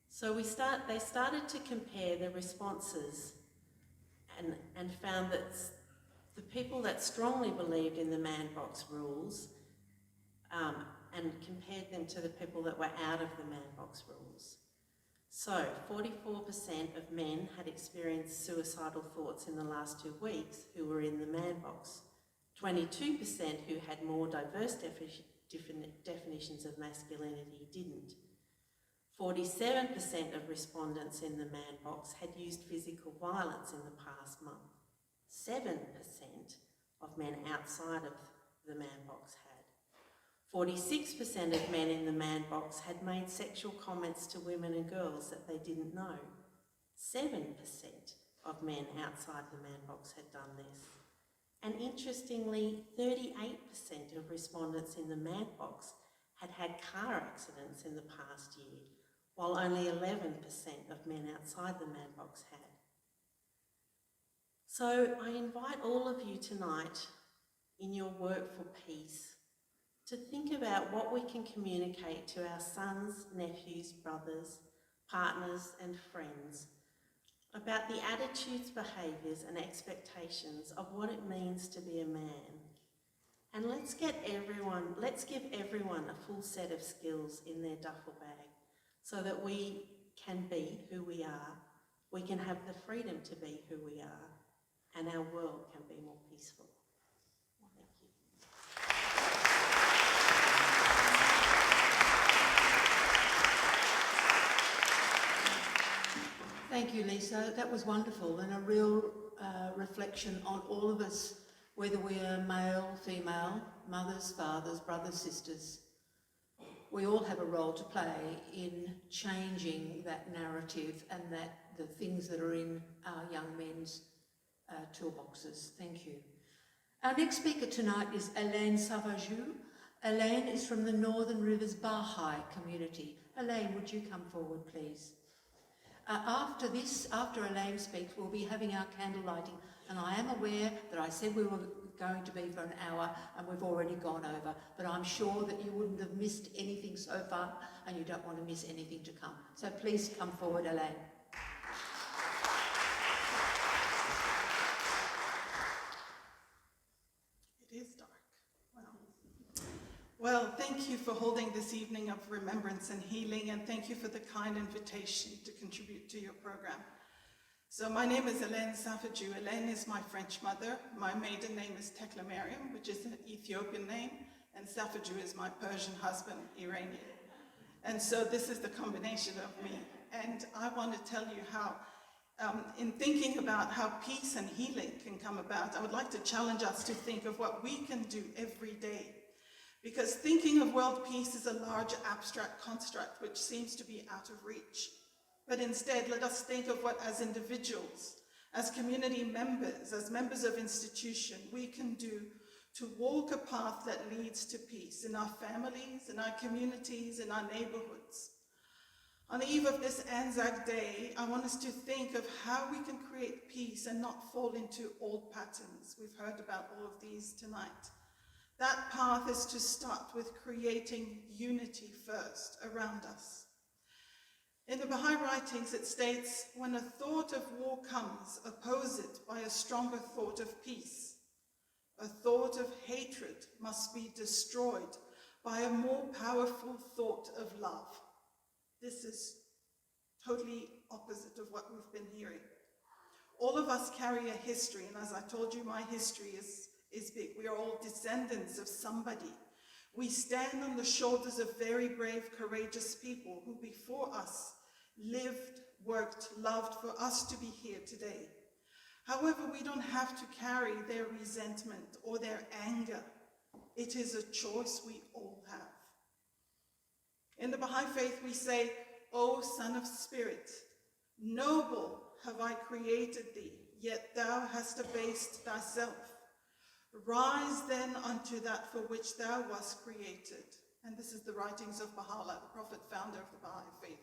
So they started to compare the responses and found that the people that strongly believed in the man box rules and compared them to the people that were out of the man box rules. So 44% of men had experienced suicidal thoughts in the last 2 weeks who were in the man box. 22% who had more diverse definitions of masculinity didn't. 47% of respondents in the man box had used physical violence in the past month. 7% of men outside of the man box had. 46% of men in the man box had made sexual comments to women and girls that they didn't know. 7% of men outside the man box had done this. And interestingly, 38% of respondents in the man box had had car accidents in the past year, while only 11% of men outside the man box had. So I invite all of you tonight in your work for peace to think about what we can communicate to our sons, nephews, brothers, partners and friends about the attitudes, behaviours and expectations of what it means to be a man. And let's give everyone a full set of skills in their duffel bag so that we can be who we are, we can have the freedom to be who we are, and our world can be more peaceful. Thank you. Thank you, Lisa. That was wonderful and a real reflection on all of us, whether we are male, female, mothers, fathers, brothers, sisters. We all have a role to play in changing that narrative and the things that are in our young men's toolboxes. Thank you. Our next speaker tonight is Elaine Savajou. Elaine is from the Northern Rivers Baha'i community. Elaine, would you come forward, please? After Elaine speaks, we'll be having our candle lighting, and I am aware that I said we were going to be for an hour and we've already gone over. But I'm sure that you wouldn't have missed anything so far and you don't want to miss anything to come. So please come forward, Elaine. It is dark. Well, thank you for holding this evening of remembrance and healing, and thank you for the kind invitation to contribute to your program. So my name is Hélène Safadjou. Hélène is my French mother. My maiden name is Tekla Mariam, which is an Ethiopian name, and Safadjou is my Persian husband, Iranian. And so this is the combination of me. And I want to tell you how, in thinking about how peace and healing can come about, I would like to challenge us to think of what we can do every day. Because thinking of world peace is a large abstract construct which seems to be out of reach. But instead, let us think of what, as individuals, as community members, as members of institution, we can do to walk a path that leads to peace in our families, in our communities, in our neighborhoods. On the eve of this Anzac Day, I want us to think of how we can create peace and not fall into old patterns. We've heard about all of these tonight. That path is to start with creating unity first around us. In the Baha'i writings, it states, when a thought of war comes, oppose it by a stronger thought of peace. A thought of hatred must be destroyed by a more powerful thought of love. This is totally opposite of what we've been hearing. All of us carry a history, and as I told you, my history is big. We are all descendants of somebody. We stand on the shoulders of very brave, courageous people who before us lived, worked, loved for us to be here today. However, we don't have to carry their resentment or their anger. It is a choice we all have. In the Baha'i faith, we say, O Son of Spirit, noble have I created thee, yet thou hast abased thyself. Rise then unto that for which thou wast created. And this is the writings of Baha'u'llah, the prophet founder of the Baha'i faith.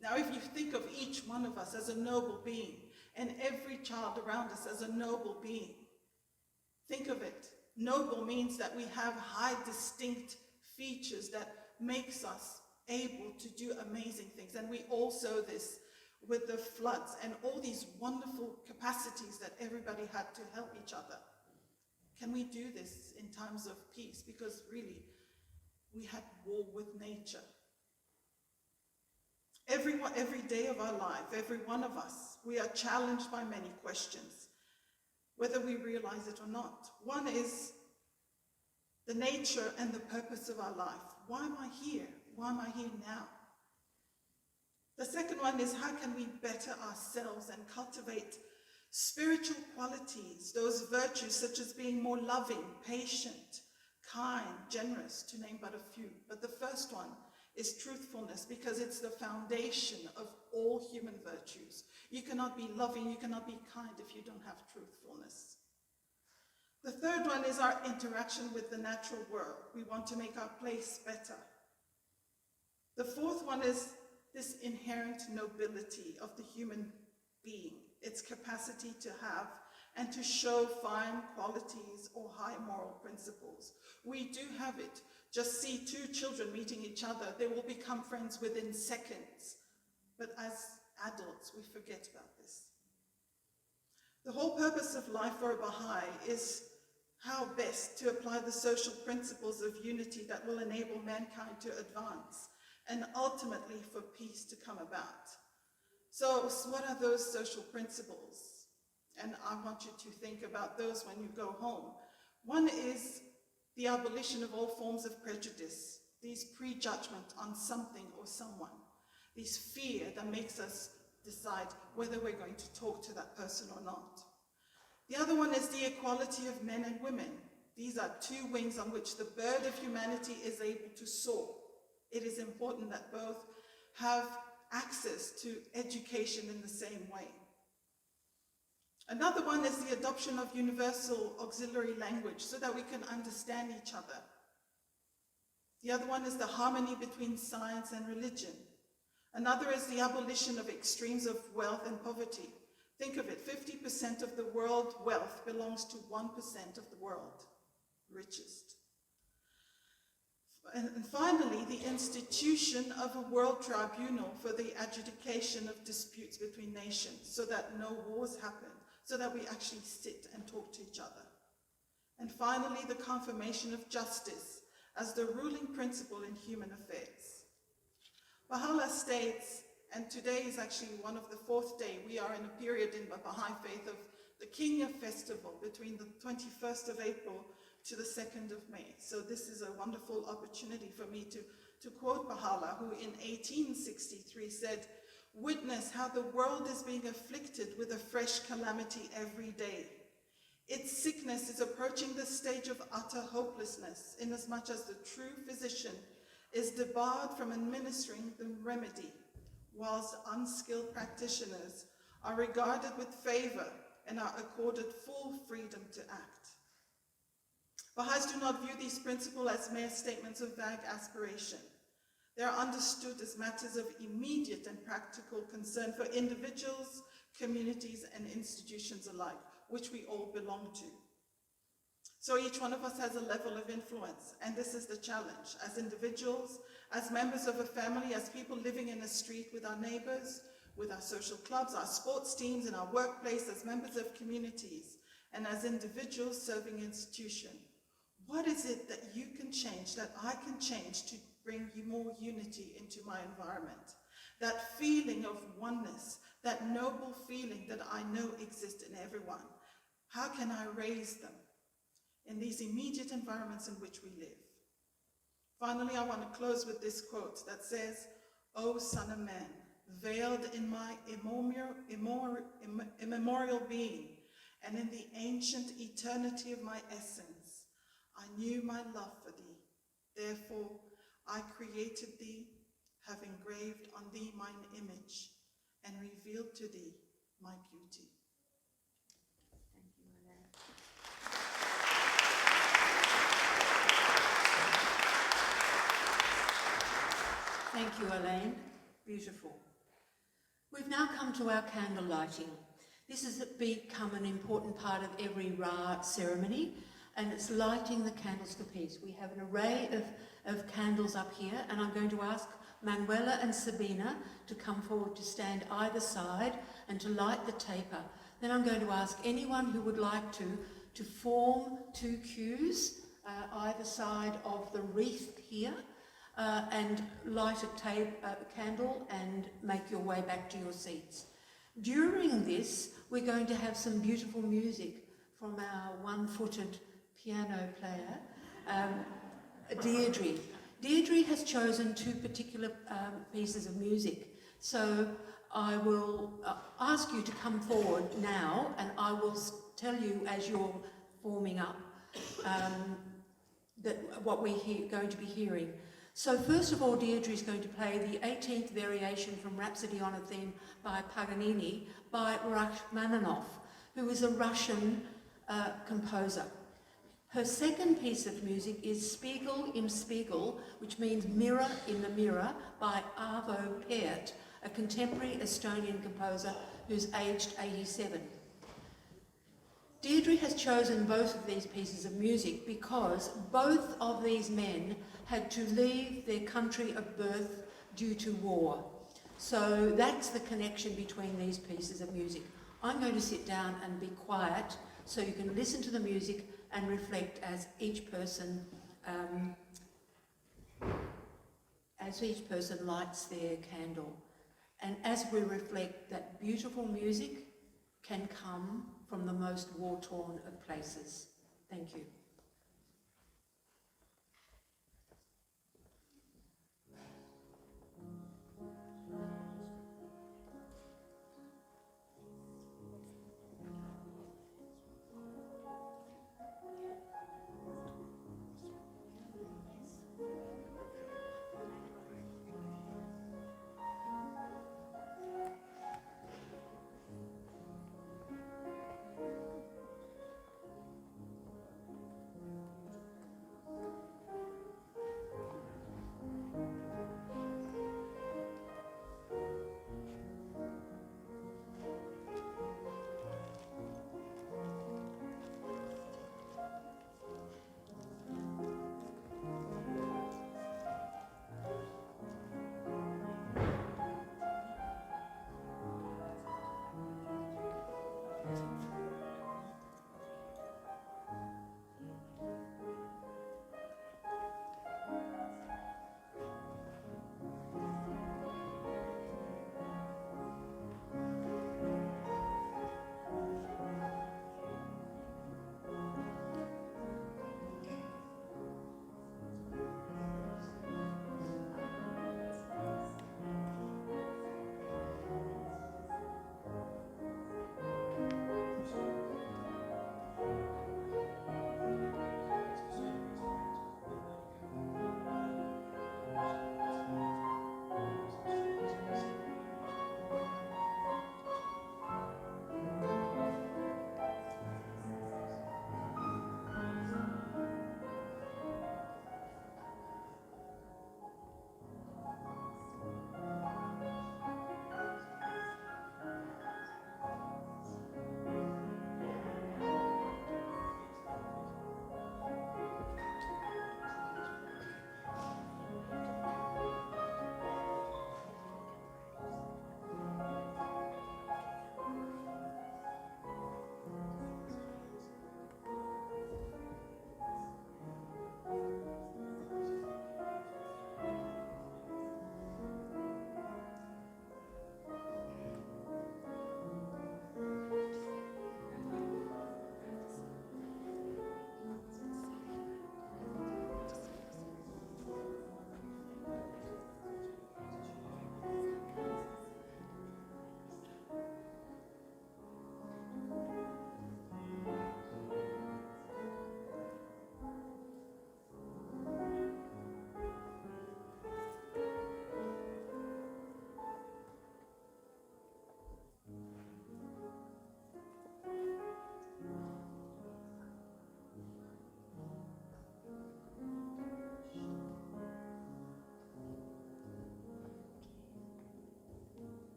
Now, if you think of each one of us as a noble being, and every child around us as a noble being, think of it. Noble means that we have high, distinct features that makes us able to do amazing things. And we all saw this with the floods and all these wonderful capacities that everybody had to help each other. Can we do this in times of peace? Because really, we had war with nature. Every day of our life, every one of us, we are challenged by many questions, whether we realize it or not. One is the nature and the purpose of our life. Why am I here? Why am I here now? The second one is, how can we better ourselves and cultivate spiritual qualities, those virtues such as being more loving, patient, kind, generous, to name but a few. But the first one is truthfulness, because it's the foundation of all human virtues. You cannot be loving, you cannot be kind if you don't have truthfulness. The third one is our interaction with the natural world. We want to make our place better. The fourth one is this inherent nobility of the human being, its capacity to have and to show fine qualities or high moral principles. We do have it. Just see two children meeting each other. They will become friends within seconds. But as adults, we forget about this. The whole purpose of life for a Baha'i is how best to apply the social principles of unity that will enable mankind to advance and ultimately for peace to come about. So what are those social principles? And I want you to think about those when you go home. One is the abolition of all forms of prejudice, these prejudgment on something or someone, this fear that makes us decide whether we're going to talk to that person or not. The other one is the equality of men and women. These are two wings on which the bird of humanity is able to soar. It is important that both have access to education in the same way. Another one is the adoption of universal auxiliary language so that we can understand each other. The other one is the harmony between science and religion. Another is the abolition of extremes of wealth and poverty. Think of it, 50% of the world wealth belongs to 1% of the world richest. And finally, the institution of a world tribunal for the adjudication of disputes between nations so that no wars happen, so that we actually sit and talk to each other. And finally, the confirmation of justice as the ruling principle in human affairs. Baha'u'llah states, and today is actually one of the fourth day, we are in a period in Baha'i faith of the Kenya festival between the 21st of April to the 2nd of May. So this is a wonderful opportunity for me to quote Baha'u'llah, who in 1863 said, "Witness how the world is being afflicted with a fresh calamity every day. Its sickness is approaching the stage of utter hopelessness, inasmuch as the true physician is debarred from administering the remedy, whilst unskilled practitioners are regarded with favor and are accorded full freedom to act." Baha'is do not view these principles as mere statements of vague aspiration. They are understood as matters of immediate and practical concern for individuals, communities, and institutions alike, which we all belong to. So each one of us has a level of influence, and this is the challenge. As individuals, as members of a family, as people living in a street with our neighbors, with our social clubs, our sports teams, in our workplace, as members of communities, and as individuals serving institutions. What is it that you can change, that I can change to bring you more unity into my environment? That feeling of oneness, that noble feeling that I know exists in everyone. How can I raise them in these immediate environments in which we live? Finally, I want to close with this quote that says, "O Son of Man, veiled in my immemorial being and in the ancient eternity of my essence, I knew my love for thee. Therefore, I created thee, have engraved on thee mine image, and revealed to thee my beauty." Thank you, Elaine. Thank you, Elaine. Beautiful. We've now come to our candle lighting. This has become an important part of every Ra ceremony, and it's lighting the candles for peace. We have an array of candles up here, and I'm going to ask Manuela and Sabina to come forward to stand either side and to light the taper. Then I'm going to ask anyone who would like to form two queues either side of the wreath here and light a candle and make your way back to your seats. During this, we're going to have some beautiful music from our one-footed piano player, Deirdre. Deirdre has chosen two particular pieces of music, so I will ask you to come forward now, and I will tell you as you're forming up what we're going to be hearing. So first of all, Deirdre is going to play the 18th variation from Rhapsody on a Theme by Paganini by Rachmaninoff, who is a Russian composer. Her second piece of music is Spiegel im Spiegel, which means Mirror in the Mirror, by Arvo Pärt, a contemporary Estonian composer who's aged 87. Deirdre has chosen both of these pieces of music because both of these men had to leave their country of birth due to war. So that's the connection between these pieces of music. I'm going to sit down and be quiet so you can listen to the music and reflect as each person lights their candle. And as we reflect, that beautiful music can come from the most war-torn of places. Thank you.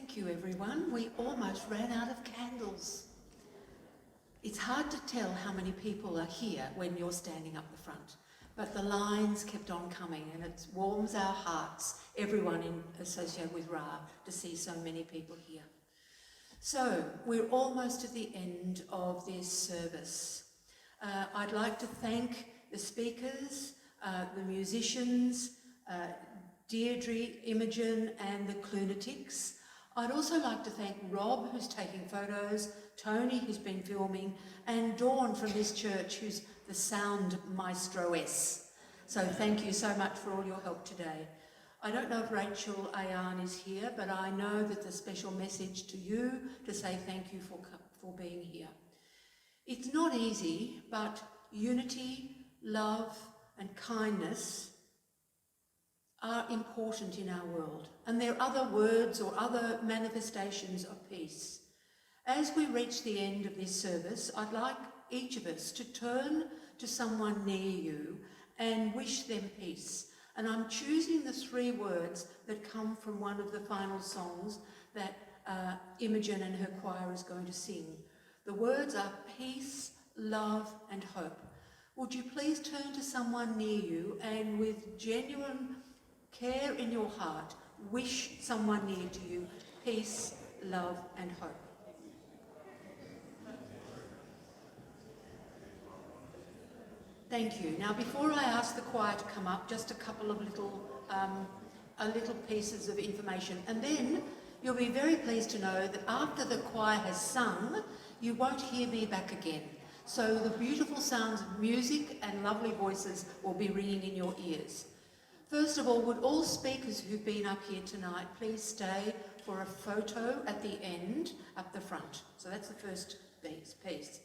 Thank you, everyone. We almost ran out of candles. It's hard to tell how many people are here when you're standing up the front, but the lines kept on coming, and it warms our hearts, everyone associated with Ra, to see so many people here. So, we're almost at the end of this service. I'd like to thank the speakers, the musicians, Deirdre, Imogen and the Clunatics. I'd also like to thank Rob, who's taking photos, Tony, who's been filming, and Dawn from this church, who's the sound maestroess. So thank you so much for all your help today. I don't know if Rachel Ayan is here, but I know that the special message to you to say thank you for being here. It's not easy, but unity, love and kindness are important in our world, and there are other words or other manifestations of peace. As we reach the end of this service, I'd like each of us to turn to someone near you and wish them peace. And I'm choosing the 3 words that come from one of the final songs that Imogen and her choir is going to sing. The words are peace, love and hope. Would you please turn to someone near you and with genuine care in your heart, wish someone near to you peace, love and hope. Thank you. Now, before I ask the choir to come up, just a couple of little pieces of information. And then you'll be very pleased to know that after the choir has sung, you won't hear me back again. So the beautiful sounds of music and lovely voices will be ringing in your ears. First of all, would all speakers who've been up here tonight please stay for a photo at the end, up the front. So that's the first piece.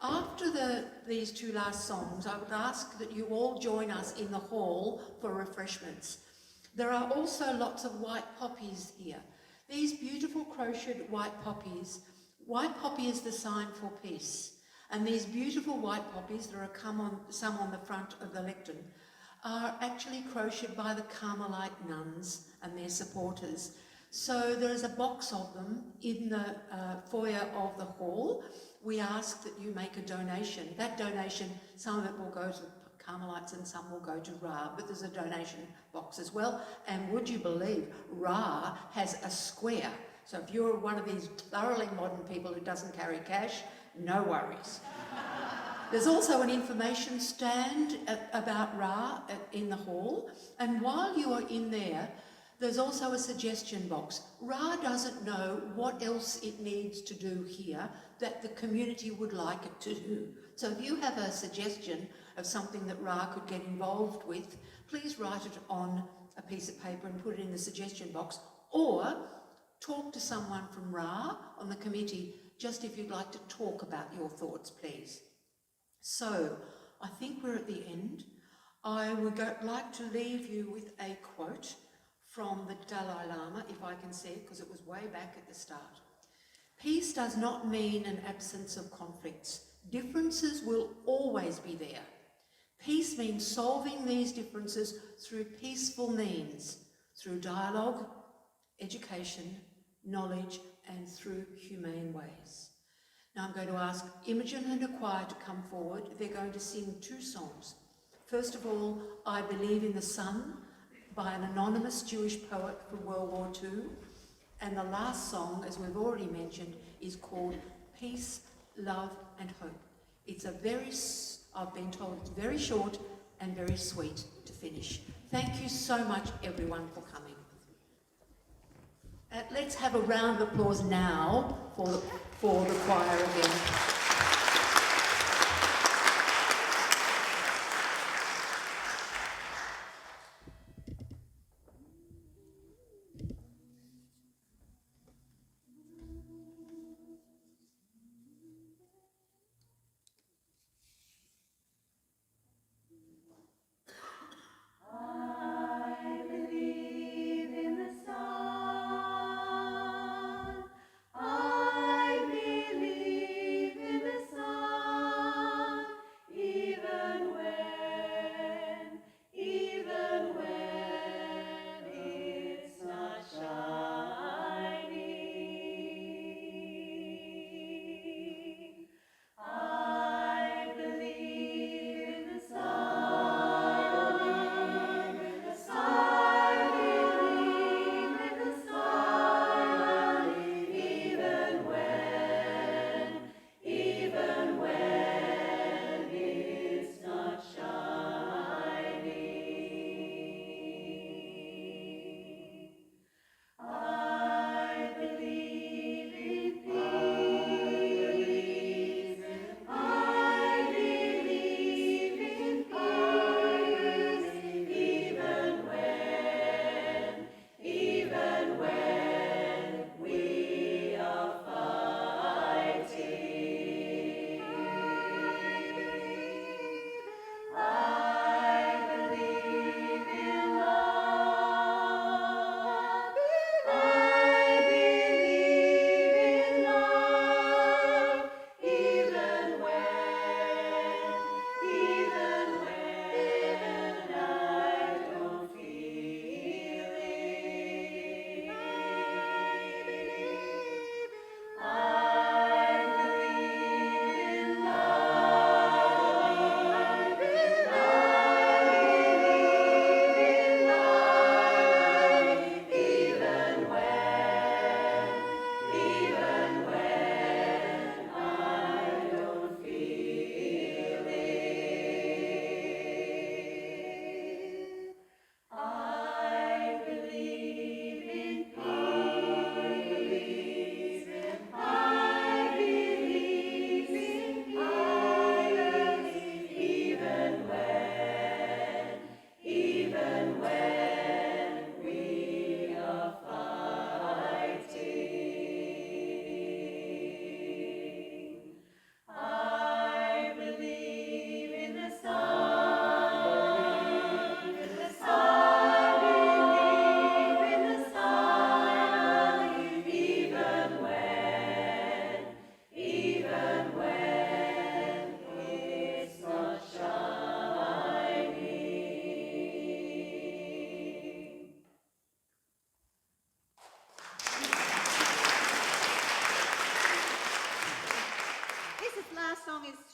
After these 2 last songs, I would ask that you all join us in the hall for refreshments. There are also lots of white poppies here. These beautiful crocheted white poppies, white poppy is the sign for peace. And these beautiful white poppies, there are some on the front of the lectern, are actually crocheted by the Carmelite nuns and their supporters. So there is a box of them in the foyer of the hall. We ask that you make a donation. That donation, some of it will go to Carmelites and some will go to Ra, but there's a donation box as well. And would you believe, Ra has a square. So if you're one of these thoroughly modern people who doesn't carry cash, no worries. There's also an information stand about Ra in the hall, and while you are in there, there's also a suggestion box. Ra doesn't know what else it needs to do here that the community would like it to do. So if you have a suggestion of something that Ra could get involved with, please write it on a piece of paper and put it in the suggestion box, or talk to someone from Ra on the committee just if you'd like to talk about your thoughts, please. So, I think we're at the end. I would like to leave you with a quote from the Dalai Lama, if I can see it, because it was way back at the start. Peace does not mean an absence of conflicts. Differences will always be there. Peace means solving these differences through peaceful means, through dialogue, education, knowledge, and through humane ways. Now I'm going to ask Imogen and her choir to come forward. They're going to sing 2 songs. First of all, I Believe in the Sun by an anonymous Jewish poet from World War II. And the last song, as we've already mentioned, is called Peace, Love and Hope. It's I've been told it's very short and very sweet to finish. Thank you so much, everyone, for coming. Let's have a round of applause now for the choir again. I believe in the sun. I believe in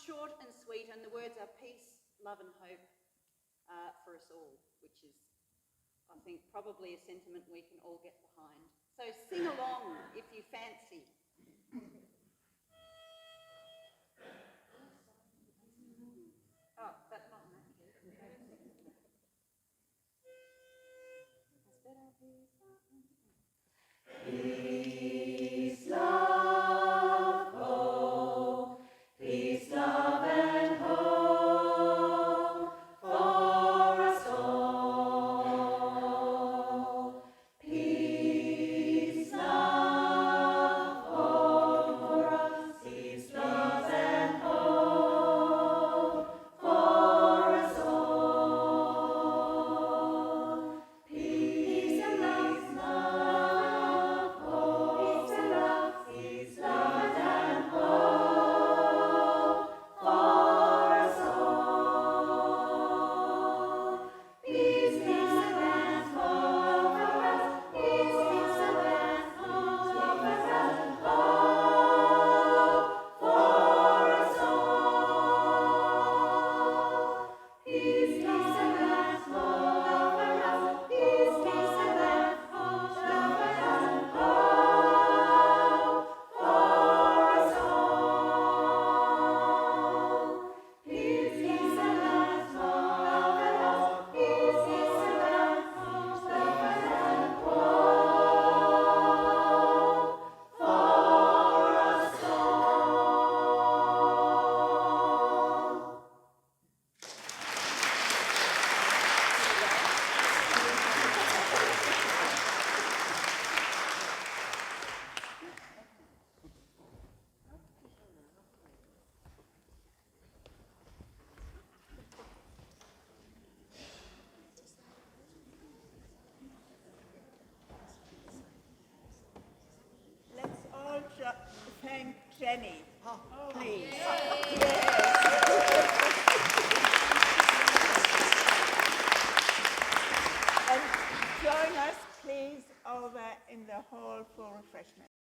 short and sweet, and the words are peace, love and hope for us all, which is, I think, probably a sentiment we can all get behind. So sing along if you fancy. Oh, that's not in that key. Peace, love, hope. Peace, love, and hope for us all. Peace, love, hope for us. Peace, love, and hope for us all. Peace and love, hope. Peace and love, peace, love, and hope for us all. Peace, peace and hope for us. Peace, peace and hope for us. Hope for us all. Peace, peace and hope for us. Peace, peace and hope for us. Hope for us all. Peace, peace and hope for us. Peace, peace and hope for us. Hope for us all. Let's all thank Jenny, please. And join us, please, over in the hall for refreshments.